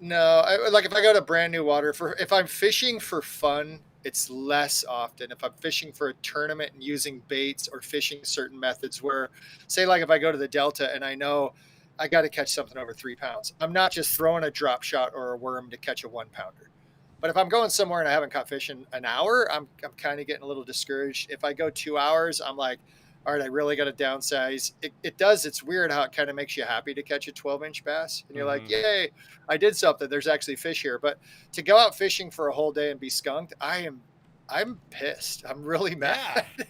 No, like if I go to brand new water, if I'm fishing for fun, it's less often. If I'm fishing for a tournament and using baits or fishing certain methods where, say, like if I go to the Delta and I know I got to catch something over 3 pounds. I'm not just throwing a drop shot or a worm to catch a 1 pounder. But if I'm going somewhere and I haven't caught fish in an hour, I'm kind of getting a little discouraged. If I go 2 hours, I'm like, all right, I really got to downsize. It's weird how it kind of makes you happy to catch a 12-inch bass. And you're like, yay, I did something. There's actually fish here. But to go out fishing for a whole day and be skunked, I'm pissed. I'm really mad. Yeah.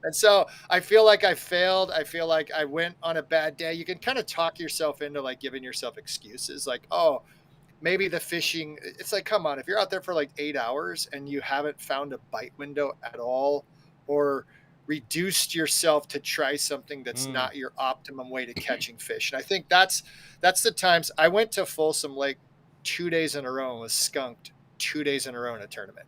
And so I feel like I failed. I feel like I went on a bad day. You can kind of talk yourself into like giving yourself excuses like, oh, maybe the fishing, it's like, come on, if you're out there for like 8 hours and you haven't found a bite window at all, or reduced yourself to try something that's not your optimum way to catching fish. And I think that's the times I went to Folsom Lake 2 days in a row and was skunked 2 days in a row in a tournament.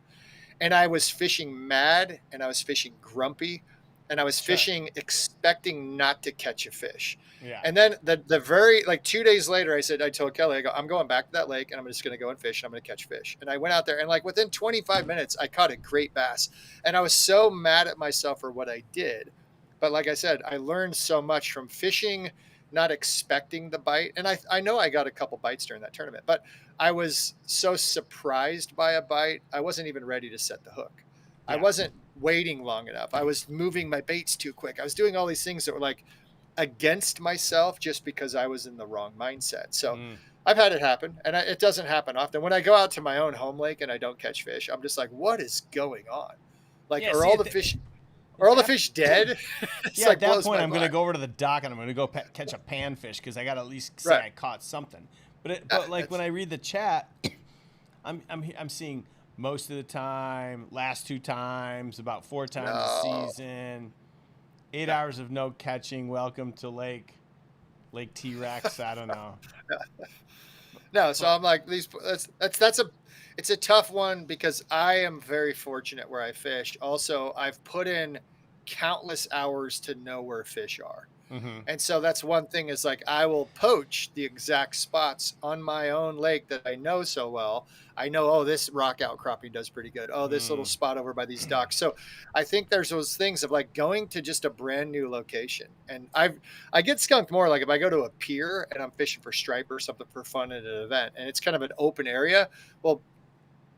And I was fishing mad, and I was fishing grumpy, and I was fishing expecting not to catch a fish. Yeah. And then the very, like 2 days later, I told Kelly, I go, I'm going back to that lake and I'm just going to go and fish and I'm going to catch fish. And I went out there and like within 25 minutes, I caught a great bass. And I was so mad at myself for what I did. But like I said, I learned so much from fishing, not expecting the bite. And I know I got a couple bites during that tournament, but I was so surprised by a bite. I wasn't even ready to set the hook. Yeah. I wasn't waiting long enough. I was moving my baits too quick. I was doing all these things that were like against myself just because I was in the wrong mindset. So I've had it happen, and it doesn't happen often. When I go out to my own home lake and I don't catch fish, I'm just like, what is going on? Like, are all the fish dead? Yeah, at that point, I'm going to go over to the dock and I'm going to go catch a panfish because I got to at least say I caught something. But when I read the chat, I'm seeing most of the time, last 2 times, about 4 times a season, 8 hours of no catching. Welcome to Lake T-Rex. I don't know. No, so I'm like, it's a tough one because I am very fortunate where I fish. Also, I've put in countless hours to know where fish are. Mm-hmm. And so that's one thing is like, I will poach the exact spots on my own lake that I know so well. I know, oh, this rock outcropping does pretty good. Oh, this little spot over by these docks. So I think there's those things of like going to just a brand new location. And I get skunked more like if I go to a pier and I'm fishing for striper or something for fun at an event and it's kind of an open area. Well,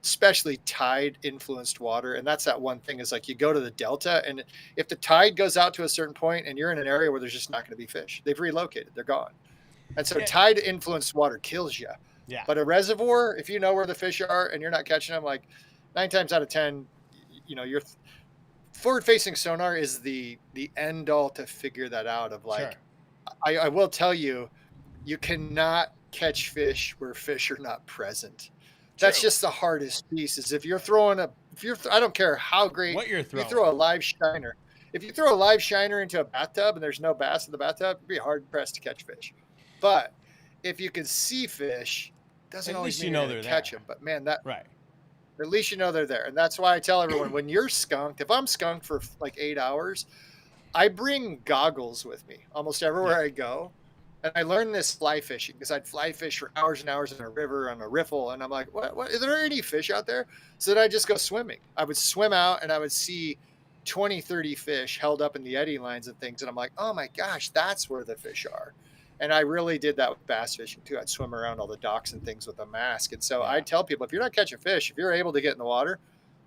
especially tide influenced water. And that's that one thing is like you go to the Delta and if the tide goes out to a certain point and you're in an area where there's just not going to be fish, they've relocated, they're gone. And so tide influenced water kills you. Yeah. But a reservoir, if you know where the fish are and you're not catching them, like 9 times out of 10, your forward facing sonar is the end all to figure that out of like, I will tell you, you cannot catch fish where fish are not present. That's just the hardest piece is if you're throwing I don't care how great what you're throwing. You throw a live shiner. If you throw a live shiner into a bathtub and there's no bass in the bathtub, you'd be hard pressed to catch fish. But if you can see fish, doesn't always mean you're going to catch them. But man, at least you know they're there. And that's why I tell everyone when you're skunked, if I'm skunked for like 8 hours, I bring goggles with me almost everywhere I go. And I learned this fly fishing because I'd fly fish for hours and hours in a river on a riffle. And I'm like, what? Is there any fish out there? So then I just go swimming. I would swim out and I would see 20, 30 fish held up in the eddy lines and things. And I'm like, oh my gosh, that's where the fish are. And I really did that with bass fishing too. I'd swim around all the docks and things with a mask. And so I tell people, if you're not catching fish, if you're able to get in the water,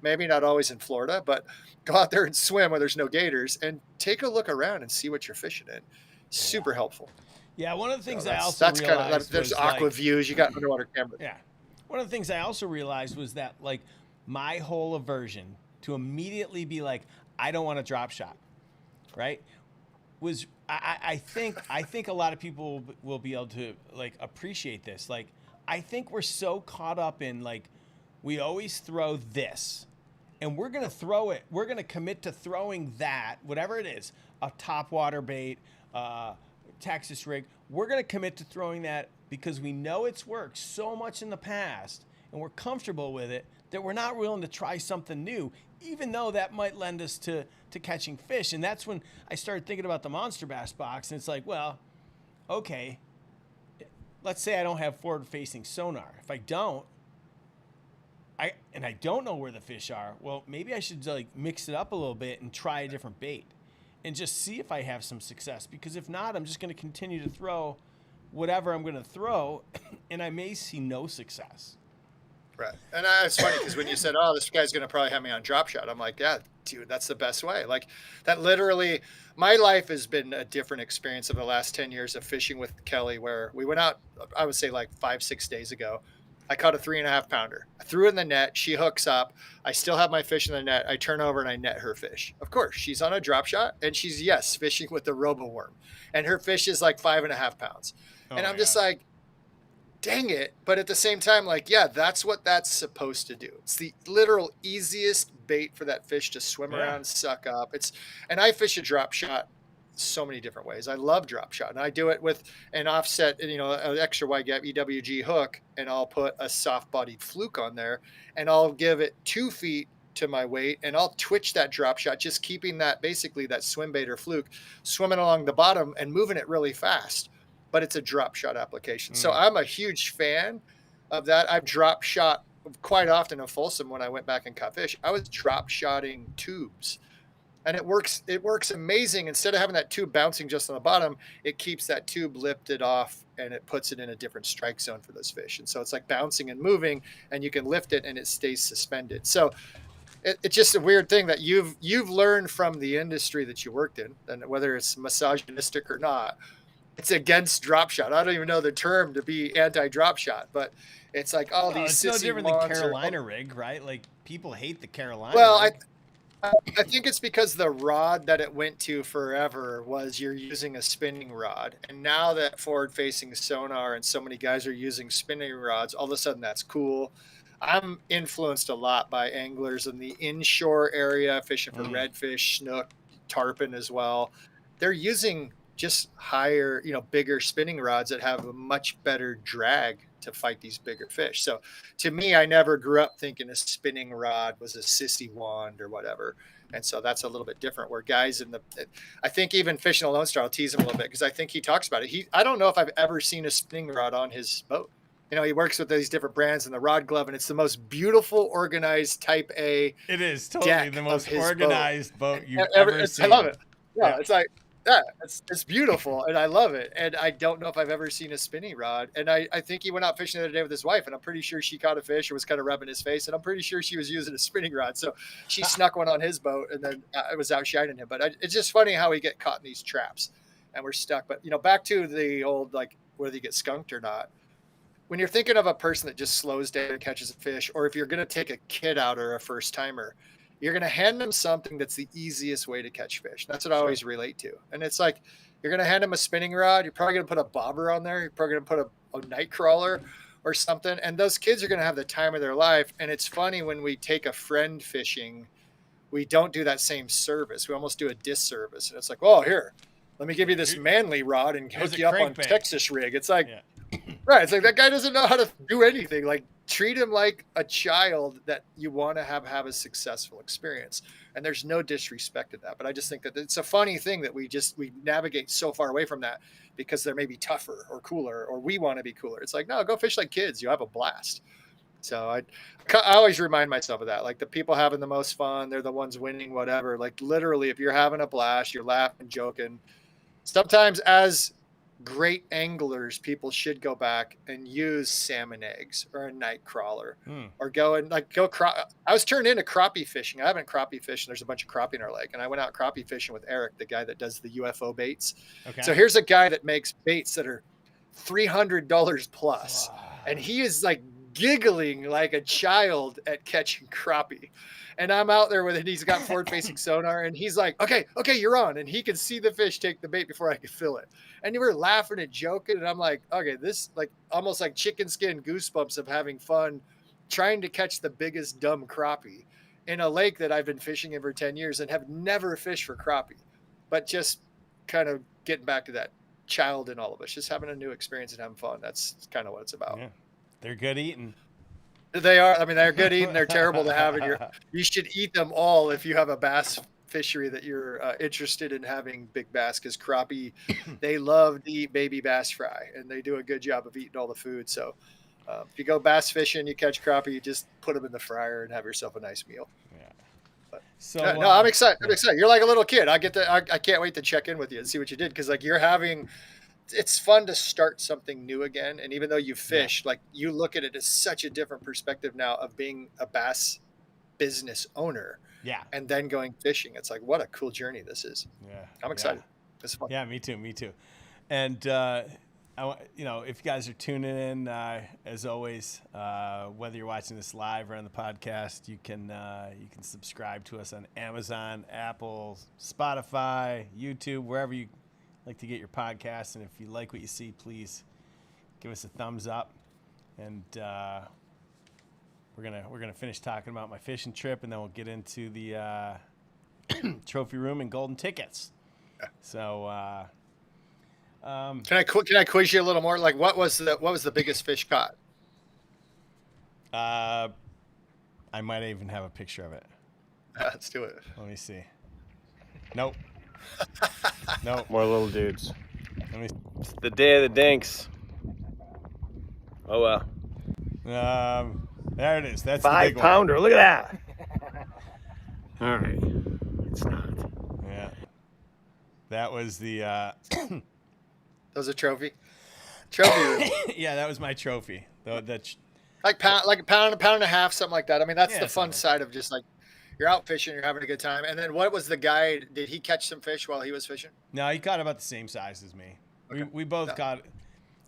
maybe not always in Florida, but go out there and swim where there's no gators and take a look around and see what you're fishing in. Super helpful. Yeah, one of the things I also realized there's aqua views. You got underwater cameras. Yeah, one of the things I also realized was that like my whole aversion to immediately be like, I don't want to drop shot, right? Was I think a lot of people will be able to like appreciate this. Like I think we're so caught up in like we always throw this, and we're gonna throw it. We're gonna commit to throwing that, whatever it is, a top water bait. Texas rig, we're going to commit to throwing that because we know it's worked so much in the past and we're comfortable with it that we're not willing to try something new, even though that might lend us to catching fish. And that's when I started thinking about the Monster Bass box. And it's like, well, okay, let's say I don't have forward facing sonar. If I don't, I don't know where the fish are, well, maybe I should like mix it up a little bit and try a different bait. And just see if I have some success. Because if not, I'm just going to continue to throw whatever I'm going to throw, and I may see no success. Right. And it's funny because when you said, oh, this guy's going to probably have me on drop shot, I'm like, yeah, dude, that's the best way. Like that literally, my life has been a different experience of the last 10 years of fishing with Kelly, where we went out, I would say like 5-6 days ago. I caught a 3.5 pounder. I threw it in the net. She hooks up. I still have my fish in the net. I turn over and I net her fish. Of course, she's on a drop shot and she's, yes, fishing with the Roboworm. And her fish is like 5.5 pounds. And I'm just like, dang it. But at the same time, like, yeah, that's what that's supposed to do. It's the literal easiest bait for that fish to swim around, suck up. And I fish a drop shot so many different ways. I love drop shot, and I do it with an offset, an extra wide gap EWG hook, and I'll put a soft bodied fluke on there, and I'll give it 2 feet to my weight, and I'll twitch that drop shot, just keeping that basically that swim bait or fluke swimming along the bottom and moving it really fast. But it's a drop shot application. So I'm a huge fan of that. I've drop shot quite often in Folsom when I went back and caught fish. I was drop shotting tubes. And it works amazing. Instead of having that tube bouncing just on the bottom, it keeps that tube lifted off and it puts it in a different strike zone for those fish. And so it's like bouncing and moving, and you can lift it and it stays suspended. So it's just a weird thing that you've learned from the industry that you worked in, and whether it's misogynistic or not, it's against drop shot. I don't even know the term to be anti-drop shot, but it's like all these. It's no different than Carolina rig, right? Like people hate the Carolina. Well, rig. I think it's because the rod that it went to forever was you're using a spinning rod. And now that forward-facing sonar and so many guys are using spinning rods, all of a sudden that's cool. I'm influenced a lot by anglers in the inshore area, fishing for redfish, snook, tarpon as well. They're using just higher, bigger spinning rods that have a much better drag to fight these bigger fish. So to me, I never grew up thinking a spinning rod was a sissy wand or whatever. And so that's a little bit different where guys I think even Fishing a Lone Star, I'll tease him a little bit because I think he talks about it. I don't know if I've ever seen a spinning rod on his boat. He works with these different brands and the rod glove, and it's the most beautiful, organized type A. It is totally the most organized boat you've ever seen. I love it. Yeah. It's like, it's beautiful, and I love it. And I don't know if I've ever seen a spinning rod. And I think he went out fishing the other day with his wife, and I'm pretty sure she caught a fish or was kind of rubbing his face, and I'm pretty sure she was using a spinning rod. So she snuck one on his boat, and then I was outshining him. But it's just funny how we get caught in these traps, and we're stuck. But back to the old whether you get skunked or not. When you're thinking of a person that just slows down and catches a fish, or if you're going to take a kid out or a first timer, you're going to hand them something that's the easiest way to catch fish. That's what I always relate to. And it's like, you're going to hand them a spinning rod. You're probably going to put a bobber on there. You're probably going to put a night crawler or something. And those kids are going to have the time of their life. And it's funny when we take a friend fishing, we don't do that same service. We almost do a disservice. And it's like, oh, here, let me give you this manly rod and hook you up on Texas rig. It's like, right. It's like that guy doesn't know how to do anything. Like, treat him like a child that you want to have a successful experience. And there's no disrespect in that. But I just think that it's a funny thing that we navigate so far away from that because they're maybe tougher or cooler, or we want to be cooler. It's like, no, go fish like kids. You have a blast. So I always remind myself of that. Like, the people having the most fun, they're the ones winning, whatever. Like, literally, if you're having a blast, you're laughing, joking. Sometimes as great anglers, people should go back and use salmon eggs or a night crawler or go I was turned into crappie fishing. I haven't crappie fished. There's a bunch of crappie in our lake, and I went out crappie fishing with Eric, the guy that does the UFO baits. Okay. So here's a guy that makes baits that are $300 plus. And he is like giggling like a child at catching crappie. And I'm out there with it. He's got forward facing sonar, and he's like, okay, you're on. And he can see the fish take the bait before I can fill it. And you were laughing and joking. And I'm like, okay, this like almost like chicken skin goosebumps of having fun, trying to catch the biggest dumb crappie in a lake that I've been fishing in for 10 years and have never fished for crappie, but just kind of getting back to that child in all of us, just having a new experience and having fun. That's kind of what it's about. Yeah. They're good eating. They are. I mean, they're good eating. They're terrible to have. And you should eat them all if you have a bass fishery that you're interested in having big bass, because crappie, they love to eat baby bass fry, and they do a good job of eating all the food. So if you go bass fishing, you catch crappie, you just put them in the fryer and have yourself a nice meal. Yeah. But, so no, I'm excited. I'm excited. You're like a little kid. I can't wait to check in with you and see what you did, because like you're having it's fun to start something new again. And even though you fish, like you look at it as such a different perspective now of being a bass business owner. Yeah. And then going fishing. It's like, what a cool journey this is. Yeah. I'm excited. It's fun. Yeah, me too. Me too. And, if you guys are tuning in, as always, whether you're watching this live or on the podcast, you can subscribe to us on Amazon, Apple, Spotify, YouTube, wherever you like to get your podcasts. And if you like what you see, please give us a thumbs up. And we're gonna finish talking about my fishing trip, and then we'll get into the trophy room and golden tickets. So. Can I quiz you a little more? Like, what was the biggest fish caught? I might even have a picture of it. Let's do it. Let me see. Nope. Nope. More little dudes. It's the day of the dinks. Oh well. There it is. That's 5 the big pounder. one. Look at that. All right. It's not. Yeah. That was the. That was a trophy. Trophy. Yeah, that was my trophy. Like a pound and a half, something like that. I mean, that's the fun like side of just like you're out fishing, you're having a good time. And then what was the guy? Did he catch some fish while he was fishing? No, he caught about the same size as me. Okay. We both caught.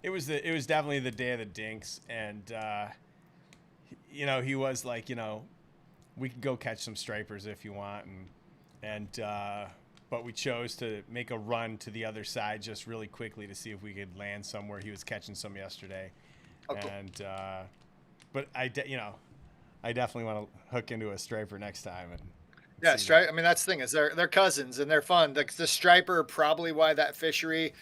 It was definitely the day of the dinks, and he was like, we can go catch some stripers if you want, but we chose to make a run to the other side just really quickly to see if we could land somewhere. He was catching some yesterday. Okay. And, but I definitely want to hook into a striper next time. And yeah, stripe. I mean, that's the thing is they're cousins and they're fun. The striper, probably why that fishery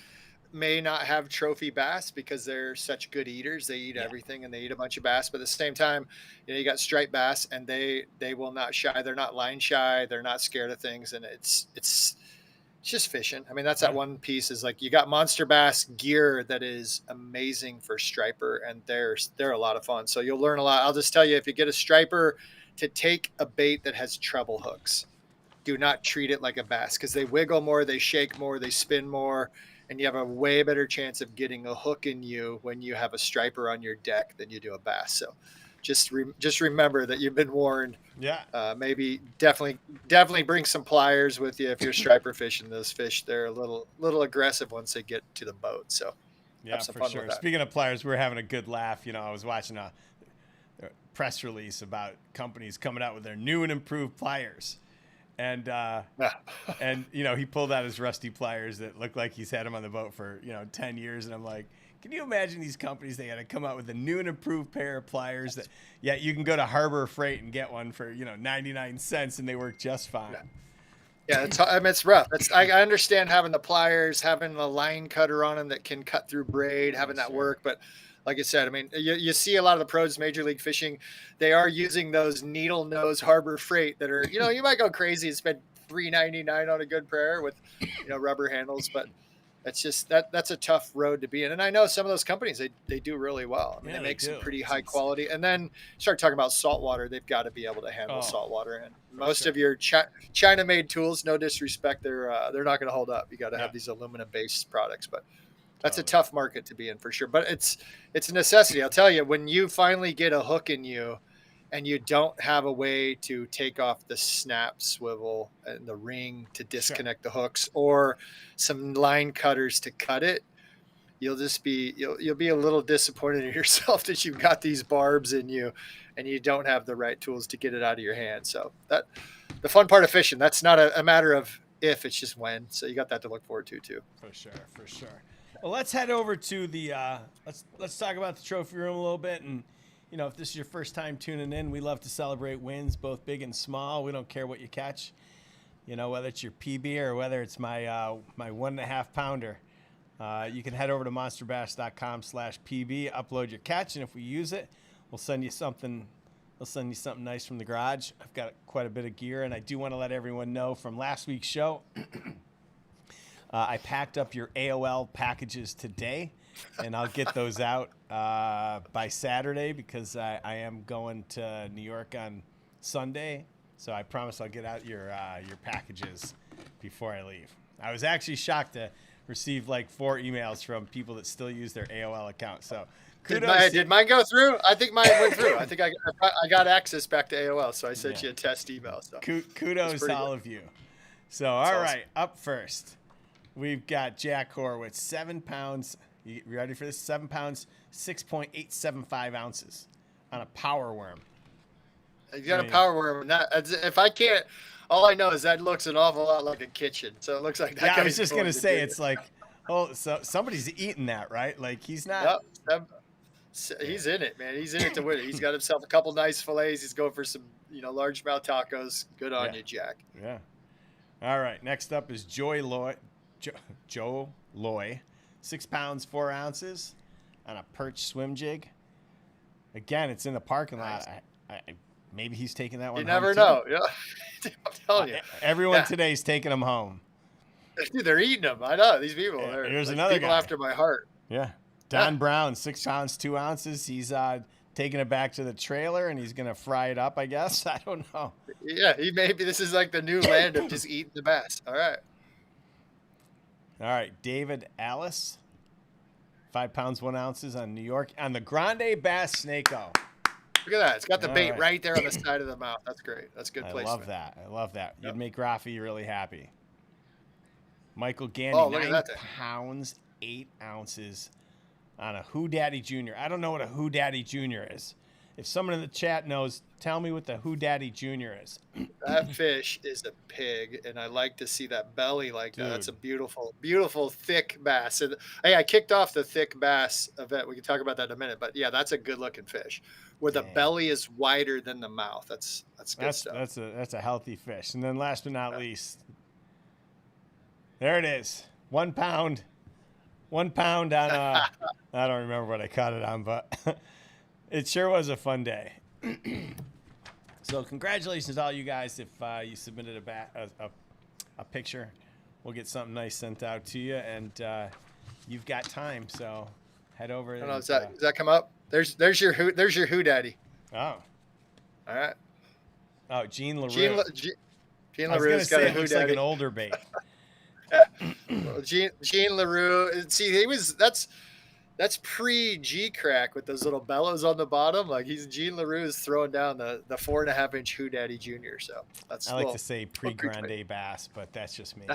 may not have trophy bass because they're such good eaters. They eat everything and they eat a bunch of bass, but at the same time, you got striped bass and they will not shy. They're not line shy. They're not scared of things. And it's just fishing. I mean, that's that one piece is like, you got monster bass gear that is amazing for striper and they're a lot of fun. So you'll learn a lot. I'll just tell you, if you get a striper to take a bait that has treble hooks, do not treat it like a bass because they wiggle more, they shake more, they spin more. And you have a way better chance of getting a hook in you when you have a striper on your deck than you do a bass. So just remember that you've been warned. Yeah. Maybe definitely bring some pliers with you if you're striper fishing those fish. They're a little aggressive once they get to the boat. So yeah, have some for fun sure. with that. Speaking of pliers, we're having a good laugh. I was watching a press release about companies coming out with their new and improved pliers. And he pulled out his rusty pliers that looked like he's had them on the boat for 10 years, and I'm like, can you imagine these companies? They got to come out with a new and improved pair of pliers that you can go to Harbor Freight and get one for 99 cents and they work just fine. Yeah, it's rough. I understand having the pliers, having the line cutter on them that can cut through braid, having that work, but like I said, I mean, you see a lot of the pros, Major League Fishing, they are using those needle nose Harbor Freight that are, you might go crazy and spend $3.99 on a good pair with, rubber handles, but it's just that's a tough road to be in. And I know some of those companies, they do really well. I mean, they make some pretty high quality. And then start talking about saltwater, they've got to be able to handle saltwater. And most of your China-made tools, no disrespect, they're not going to hold up. You got to have these aluminum-based products, but that's a tough market to be in for sure, but it's a necessity. I'll tell you, when you finally get a hook in you and you don't have a way to take off the snap swivel and the ring to disconnect the hooks or some line cutters to cut it, you'll be a little disappointed in yourself that you've got these barbs in you and you don't have the right tools to get it out of your hand. So that the fun part of fishing, that's not a matter of if, it's just when. So you got that to look forward to too. For sure. Well, let's head over to the let's talk about the trophy room a little bit. And if this is your first time tuning in, we love to celebrate wins, both big and small. We don't care what you catch, whether it's your PB or whether it's my 1.5 pounder. You can head over to monsterbass.com/PB, upload your catch, and if we use it, we'll send you something. We'll send you something nice from the garage. I've got quite a bit of gear, and I do want to let everyone know from last week's show. I packed up your AOL packages today, and I'll get those out by Saturday because I am going to New York on Sunday. So I promise I'll get out your packages before I leave. I was actually shocked to receive like 4 emails from people that still use their AOL account. So kudos. Did mine go through? I think mine went through. I think I got access back to AOL, so I sent you a test email. So kudos to all of you. So all right, up first, we've got Jack Horowitz, 7 pounds. You ready for this? 7 pounds, 6.875 ounces on a power worm. You got a power worm. If I can't, all I know is that looks an awful lot like a kitchen. So it looks like that. Yeah, I was just gonna say it's like, oh, so somebody's eating that, right? Like he's not. Yep. He's in it, man. He's in it to win it. He's got himself a couple nice fillets. He's going for some, largemouth tacos. Good on you, Jack. Yeah. All right. Next up is Joe Loy, 6 pounds 4 ounces on a perch swim jig. Again, it's in the parking lot. Maybe he's taking that one. You never know. Yeah. I'm telling you. Everyone today's taking them home. Dude, they're eating them. I know these people. Here's like another people guy after my heart. Yeah. Don Brown, 6 pounds 2 ounces. He's taking it back to the trailer and he's gonna fry it up, I guess. I don't know. Yeah, this is like the new land of just eating the bass. All right. All right, David Alice, 5 pounds 1 ounces on New York on the Grande Bass Snake-O. Look at that. It's got the bait right there on the side of the mouth. That's great. That's good placement. I love that. You'd make Rafi really happy. Michael Gandy, 9 pounds 8 ounces on a Who Daddy Jr. I don't know what a Who Daddy Jr. is. If someone in the chat knows, tell me what the Who Daddy Jr. is. That fish is a pig, and I like to see that belly like that. That's a beautiful, beautiful, thick bass. And hey, I kicked off the thick bass event. We can talk about that in a minute. But yeah, that's a good-looking fish, where the belly is wider than the mouth. That's good stuff. That's a healthy fish. And then last but not least, there it is, 1 pound. 1 pound on a, I don't remember what I caught it on, but it sure was a fun day. So congratulations to all you guys. If you submitted a picture, we'll get something nice sent out to you, and you've got time, so head over. Does that come up? There's your Who Daddy. Oh. All right. Oh, Gene LaRue. Gene LaRue. I was gonna say it looks like an older bait. Well, Gene LaRue. See, that's pre G crack with those little bellows on the bottom. Like Gene LaRue is throwing down the 4.5-inch Who Daddy Jr. So that's. I like to say pre Grande Bass, but that's just me.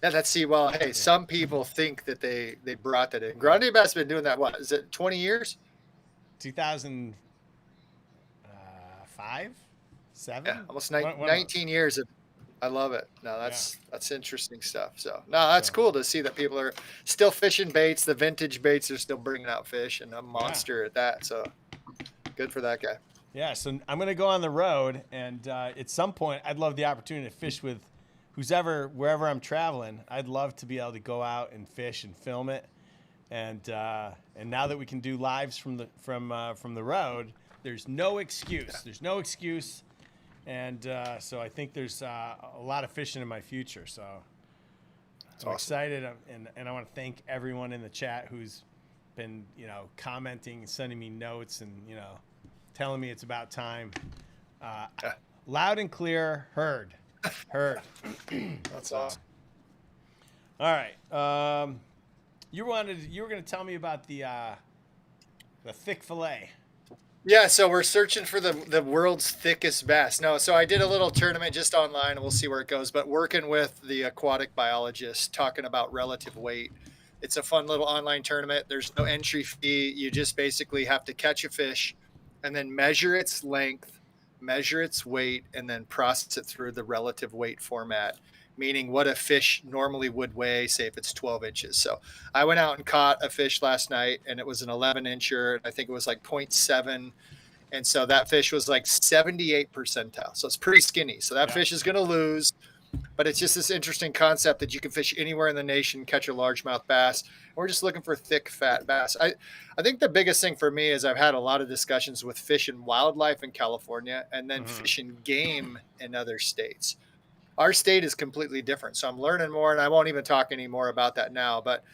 Hey, some people think that they brought that in. Grande Bass has been doing that. What is it? 20 years? 2005, 7. Yeah, almost 19 years. I love it. No, that's interesting stuff. So that's cool to see that people are still fishing baits. The vintage baits are still bringing out fish, and a monster at that. So good for that guy. Yeah. So I'm going to go on the road, and at some point, I'd love the opportunity to fish with wherever I'm traveling. I'd love to be able to go out and fish and film it. And now that we can do lives from the road, there's no excuse. There's no excuse. And so I think there's a lot of fishing in my future. So I'm excited, and I want to thank everyone in the chat who's been, commenting, sending me notes, and telling me it's about time. Loud and clear, heard. That's awesome. All right, you were going to tell me about the thick fillet. Yeah, so we're searching for the world's thickest bass. No, so I did a little tournament just online, and we'll see where it goes. But working with the aquatic biologist, talking about relative weight. It's a fun little online tournament. There's no entry fee. You just basically have to catch a fish and then measure its length, measure its weight, and then process it through the relative weight format, meaning what a fish normally would weigh, say if it's 12 inches. So I went out and caught a fish last night, and it was an 11-incher. I think it was like 0.7. And so that fish was like 78 percentile. So it's pretty skinny. So that fish is going to lose. But it's just this interesting concept that you can fish anywhere in the nation, catch a largemouth bass. We're just looking for thick, fat bass. I think the biggest thing for me is I've had a lot of discussions with fish and wildlife in California, and then fish and game in other states. Our state is completely different. So I'm learning more, and I won't even talk any more about that now. But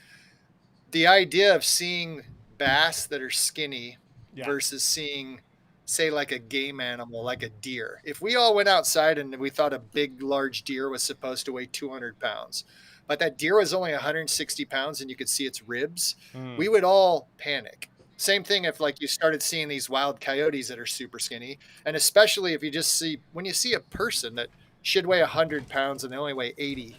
the idea of seeing bass that are skinny versus seeing say like a game animal, like a deer. If we all went outside and we thought a big, large deer was supposed to weigh 200 pounds, but that deer was only 160 pounds and you could see its ribs, we would all panic. Same thing if like you started seeing these wild coyotes that are super skinny. And especially if you just see, when you see a person that should weigh 100 pounds and they only weigh 80,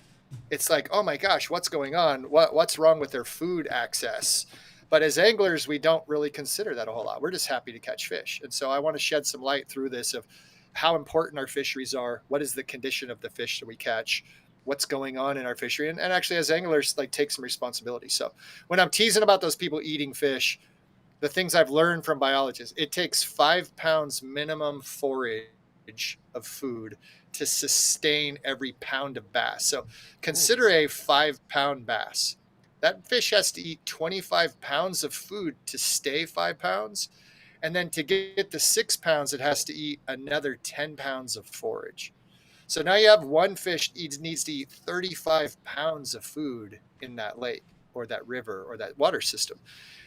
it's like, oh my gosh, what's going on? What's wrong with their food access? But as anglers, we don't really consider that a whole lot. We're just happy to catch fish. And so I want to shed some light through this of how important our fisheries are. What is the condition of the fish that we catch? What's going on in our fishery? And actually, as anglers, like take some responsibility. So when I'm teasing about those people eating fish, the things I've learned from biologists, it takes 5 pounds minimum forage of food to sustain every pound of bass. So consider a 5-pound bass. That fish has to eat 25 pounds of food to stay 5 pounds. And then to get to 6 pounds, it has to eat another 10 pounds of forage. So now you have one fish needs to eat 35 pounds of food in that lake or that river or that water system.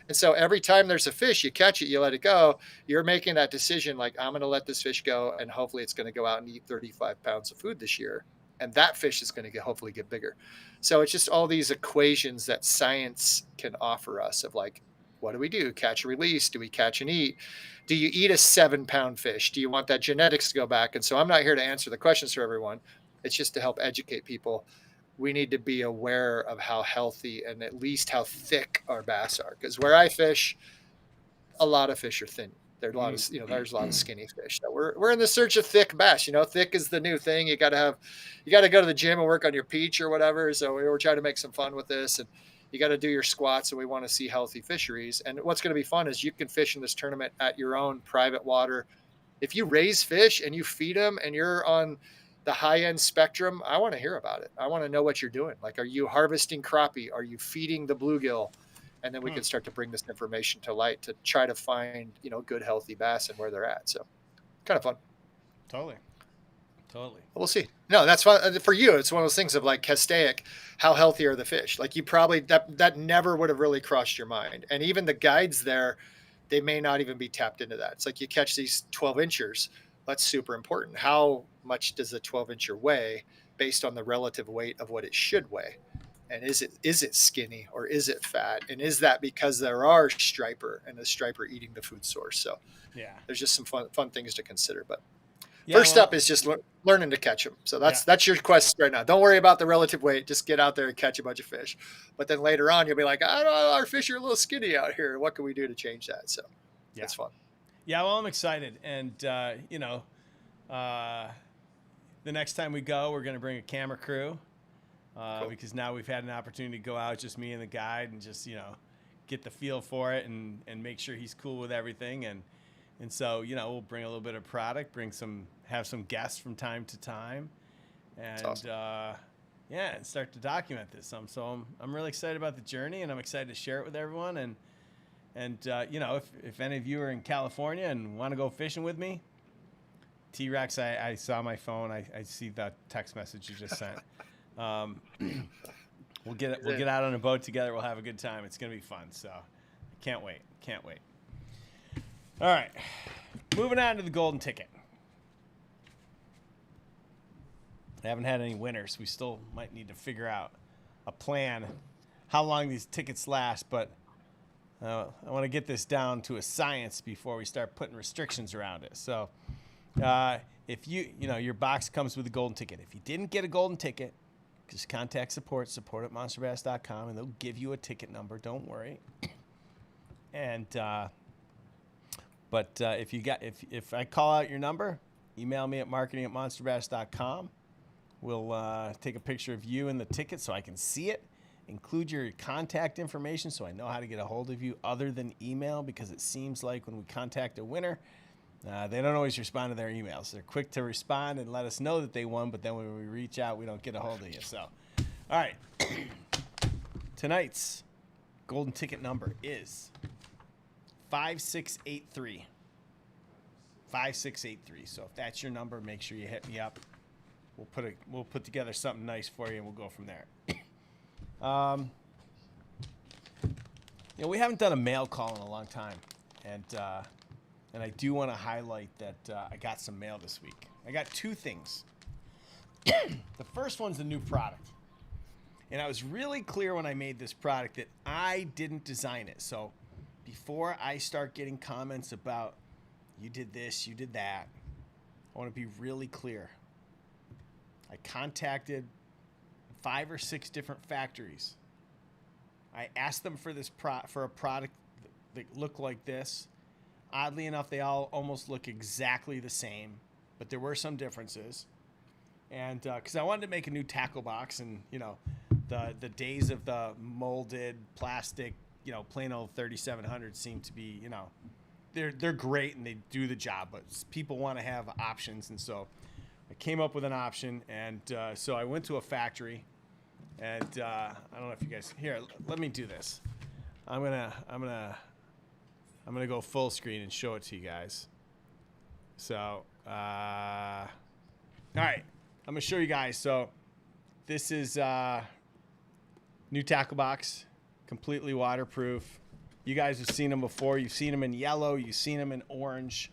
And so every time there's a fish, you catch it, you let it go, you're making that decision like, I'm going to let this fish go, and hopefully it's going to go out and eat 35 pounds of food this year. And that fish is going to hopefully get bigger. So it's just all these equations that science can offer us of like, what do we do? Catch and release? Do we catch and eat? Do you eat a 7-pound fish? Do you want that genetics to go back? And so I'm not here to answer the questions for everyone. It's just to help educate people. We need to be aware of how healthy and at least how thick our bass are. Because where I fish, a lot of fish are thin. There's a lot of, there's a lot of skinny fish. So we're in the search of thick bass. Thick is the new thing. You got to go to the gym and work on your peach or whatever. So we're trying to make some fun with this, and you got to do your squats. And we want to see healthy fisheries. And what's going to be fun is you can fish in this tournament at your own private water. If you raise fish and you feed them and you're on the high-end spectrum, I want to hear about it. I want to know what you're doing. Like, are you harvesting crappie? Are you feeding the bluegill? And then we can start to bring this information to light to try to find, good, healthy bass and where they're at. So kind of fun. Totally. We'll see. No, that's fun. For you, it's one of those things of like Castaic, how healthy are the fish? Like you probably, that never would have really crossed your mind. And even the guides there, they may not even be tapped into that. It's like you catch these 12-inchers. That's super important. How much does a 12-incher weigh based on the relative weight of what it should weigh? And is it skinny or is it fat? And is that because there are striper and the striper eating the food source? So yeah, there's just some fun things to consider. But first up is just learning to catch them. So that's your quest right now. Don't worry about the relative weight. Just get out there and catch a bunch of fish. But then later on, you'll be like, I don't know, our fish are a little skinny out here. What can we do to change that? So it's fun. Yeah, well, I'm excited. And, the next time we go, we're going to bring a camera crew. Cool. Because now we've had an opportunity to go out, just me and the guide, and just, get the feel for it and make sure he's cool with everything. And so, we'll bring a little bit of product, have some guests from time to time, and, awesome. And start to document this. So I'm really excited about the journey, and I'm excited to share it with everyone. And if any of you are in California and want to go fishing with me, T-Rex, I saw my phone. I see the text message you just sent. We'll get out on a boat together. We'll have a good time. It's gonna be fun. So can't wait. All right, moving on to the golden ticket. I haven't had any winners. We still might need to figure out a plan, how long these tickets last. But I want to get this down to a science before we start putting restrictions around it. So if your box comes with a golden ticket. If you didn't get a golden ticket, just contact support at monsterbass.com, and they'll give you a ticket number. Don't worry. And but if I call out your number, email me at marketing@monsterbass.com. We'll take a picture of you and the ticket so I can see it. Include your contact information so I know how to get a hold of you other than email, because it seems like when we contact a winner, they don't always respond to their emails. They're quick to respond and let us know that they won, but then when we reach out, we don't get a hold of you. So, all right. Tonight's golden ticket number is 5683. 5683. So if that's your number, make sure you hit me up. We'll put together something nice for you, and we'll go from there. We haven't done a mail call in a long time, and And I do want to highlight that I got some mail this week. I got 2 things. The first one's a new product. And I was really clear when I made this product that I didn't design it. So before I start getting comments about you did this, you did that, I want to be really clear. I contacted 5 or 6 different factories. I asked them for for a product that looked like this. Oddly enough, they all almost look exactly the same, but there were some differences. And because I wanted to make a new tackle box, and the days of the molded plastic, plain old 3700s seem to be, they're great and they do the job, but people want to have options, and so I came up with an option, and so I went to a factory, and I don't know if you guys here. Let me do this. I'm gonna go full screen and show it to you guys. So all right, I'm gonna show you guys. So this is new tackle box, completely waterproof. You guys have seen them before. You've seen them in yellow. You've seen them in orange.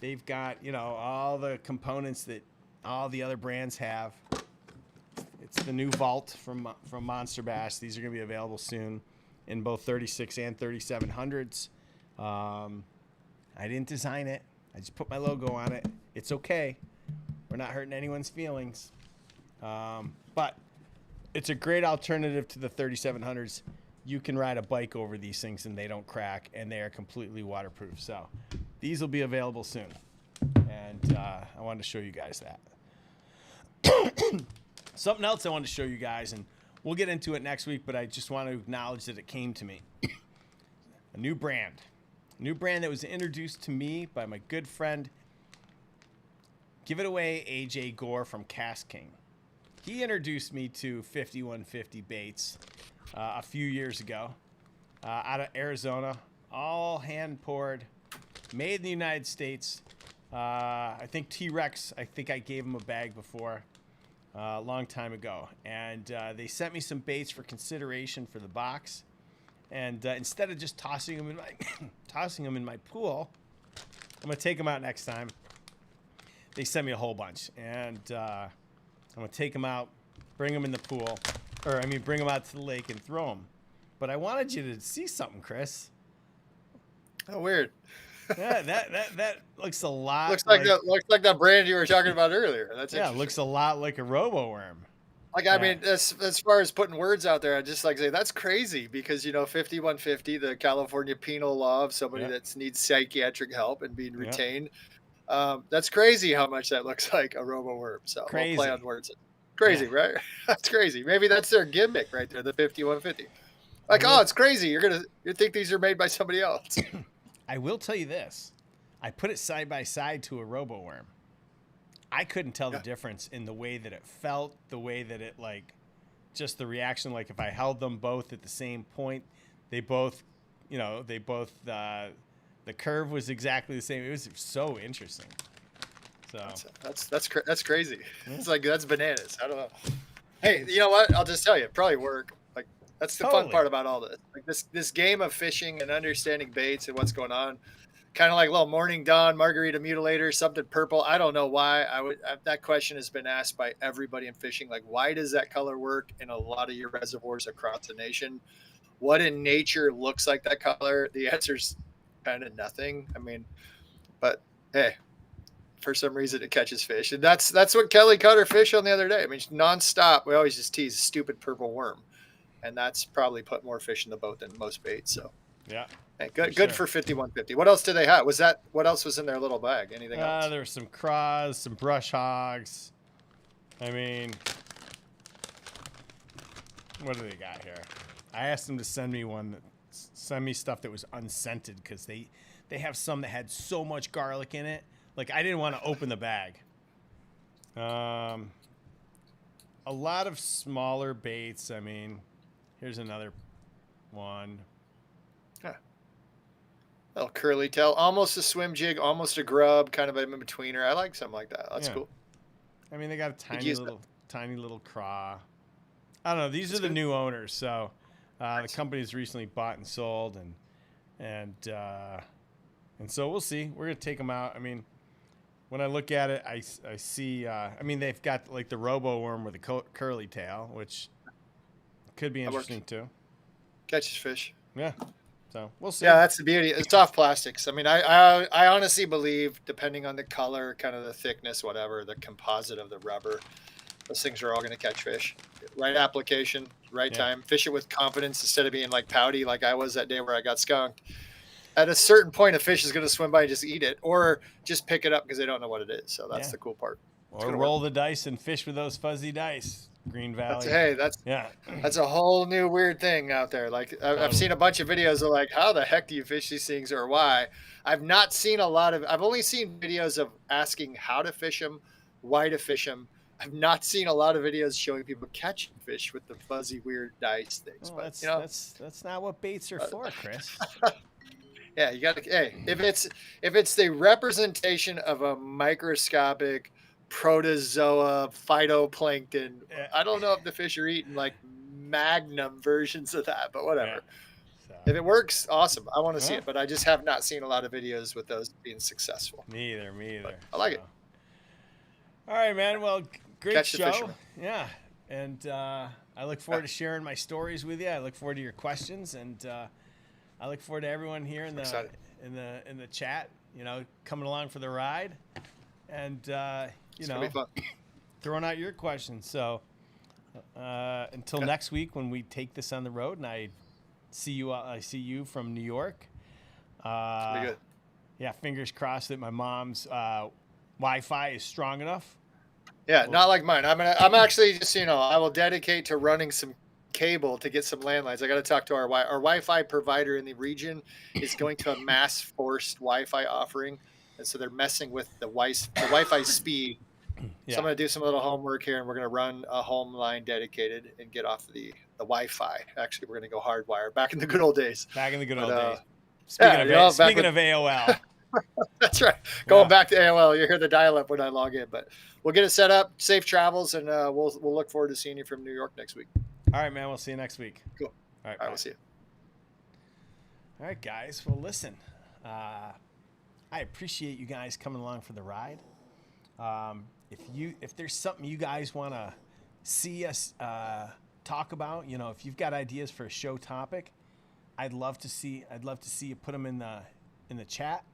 They've got, all the components that all the other brands have. It's the new Vault from MONSTERBASS. These are going to be available soon in both 36 and 3700s. I didn't design it. I just put my logo on it. It's okay. We're not hurting anyone's feelings. But it's a great alternative to the 3700s. You can ride a bike over these things and they don't crack, and they are completely waterproof. So these will be available soon. And I wanted to show you guys that. Something else I wanted to show you guys, and we'll get into it next week, but I just want to acknowledge that it came to me. A new brand. A new brand that was introduced to me by my good friend, Give It Away AJ Gore from Cast King. He introduced me to 5150 baits a few years ago out of Arizona, all hand poured, made in the United States. I think T-Rex, I think I gave him a bag before a long time ago. And they sent me some baits for consideration for the box. And instead of just tossing them in my pool, I'm going to take them out next time. They sent me a whole bunch. And I'm going to take them out, bring them in the pool. Bring them out to the lake and throw them. But I wanted you to see something, Chris. Oh, weird. Yeah, that looks a lot. Looks like that brand you were talking about earlier. That's it looks a lot like a Roboworm. I mean, as far as putting words out there, I just like to say that's crazy because 5150, the California penal law of somebody that needs psychiatric help and being retained. That's crazy how much that looks like a Roboworm. So crazy. I'll play on words. Crazy, right? That's crazy. Maybe that's their gimmick right there, the 5150. It's crazy. You think these are made by somebody else. I will tell you this. I put it side by side to a Roboworm. I couldn't tell the difference in the way that it felt, the way that it just the reaction. Like if I held them both at the same point, they both, the curve was exactly the same. It was so interesting. So that's crazy. It's that's bananas. I don't know. Hey, you know what? I'll just tell you, it probably work. That's the fun part about all this. This game of fishing and understanding baits and what's going on. Kind of like a little Morning Dawn, Margarita Mutilator, something purple. I don't know why. That question has been asked by everybody in fishing. Why does that color work in a lot of your reservoirs across the nation? What in nature looks like that color? The answer's kind of nothing. But hey, for some reason it catches fish, and that's what Kelly caught her fish on the other day. Nonstop. We always just tease stupid purple worm, and that's probably put more fish in the boat than most baits. So yeah. Hey, good for 5150. What else did they have? What else was in their little bag? Anything else? There were some craws, some brush hogs. What do they got here? I asked them to send me stuff that was unscented because they have some that had so much garlic in it. I didn't want to open the bag. A lot of smaller baits. Here's another one. Little curly tail, almost a swim jig, almost a grub, kind of in betweener. I like something like that. That's cool. They got a tiny little craw. I don't know. These are the new owners, so the company's recently bought and sold, and And so we'll see. We're gonna take them out. I mean, when I look at it, I see. I mean, they've got like the Roboworm with a curly tail, which could be interesting too. Catches fish. Yeah. So we'll see. Yeah, that's the beauty. It's soft plastics. I mean, I honestly believe, depending on the color, kind of the thickness, whatever, the composite of the rubber, those things are all going to catch fish. Right application, right time. Fish it with confidence instead of being like pouty like I was that day where I got skunked. At a certain point, a fish is going to swim by and just eat it, or just pick it up because they don't know what it is. So that's the cool part. Or roll the dice and fish with those fuzzy dice. Green Valley. That's a whole new weird thing out there. Like I've seen a bunch of videos of like, how the heck do you fish these things, or why? I've not seen a lot of. I've only seen videos of asking how to fish them, why to fish them. I've not seen a lot of videos showing people catching fish with the fuzzy weird dice things. Well, but that's not what baits are for, Chris. Yeah, you got to. Hey, if it's the representation of a microscopic protozoa phytoplankton, I don't know if the fish are eating like magnum versions of that, but whatever. So, if it works, awesome. I want to see it, but I just have not seen a lot of videos with those being successful. Me either. But I like it. All right, man. Well, great Catch show. Yeah, and I look forward to sharing my stories with you. I look forward to your questions, and I look forward to everyone here in the chat. You know, coming along for the ride, and throwing out your questions. So until next week when we take this on the road, and I see you from New York. Be good. Yeah, fingers crossed that my mom's Wi-Fi is strong enough. Yeah, not like mine. I'm actually just I will dedicate to running some cable to get some landlines. I got to talk to our Wi-Fi provider in the region is going to a mass forced Wi-Fi offering, and so they're messing with the Wi-Fi speed. Yeah. So I'm going to do some little homework here, and we're going to run a home line dedicated and get off the Wi-Fi. Actually, we're going to go hardwire. Back in the good old days. Speaking of AOL. That's right. Going back to AOL, you hear the dial-up when I log in, but we'll get it set up. Safe travels, and we'll look forward to seeing you from New York next week. All right, man. We'll see you next week. Cool. All right. We'll see you. All right, guys. Well, listen, I appreciate you guys coming along for the ride. If there's something you guys want to see us talk about, if you've got ideas for a show topic, I'd love to see you put them in the chat.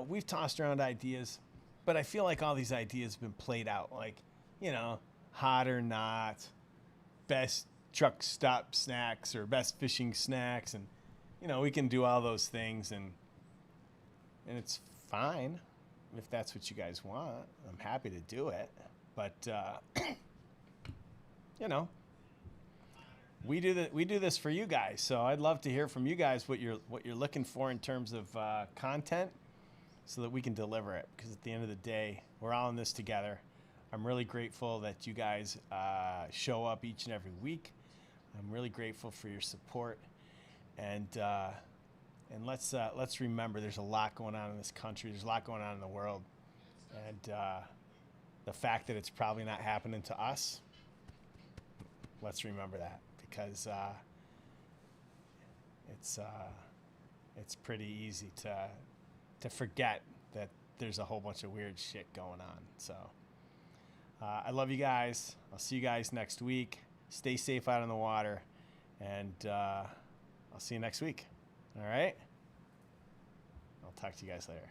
We've tossed around ideas, but I feel like all these ideas have been played out. Like, hot or not, best truck stop snacks or best fishing snacks, and we can do all those things, and it's fine if that's what you guys want. I'm happy to do it, but we do this for you guys, so I'd love to hear from you guys what you're looking for in terms of content, so that we can deliver it. Because at the end of the day, we're all in this together. I'm really grateful that you guys show up each and every week. I'm really grateful for your support, and let's remember there's a lot going on in this country. There's a lot going on in the world, and the fact that it's probably not happening to us, let's remember that, because it's pretty easy to forget that there's a whole bunch of weird shit going on. So I love you guys. I'll see you guys next week. Stay safe out on the water, and I'll see you next week. All right? I'll talk to you guys later.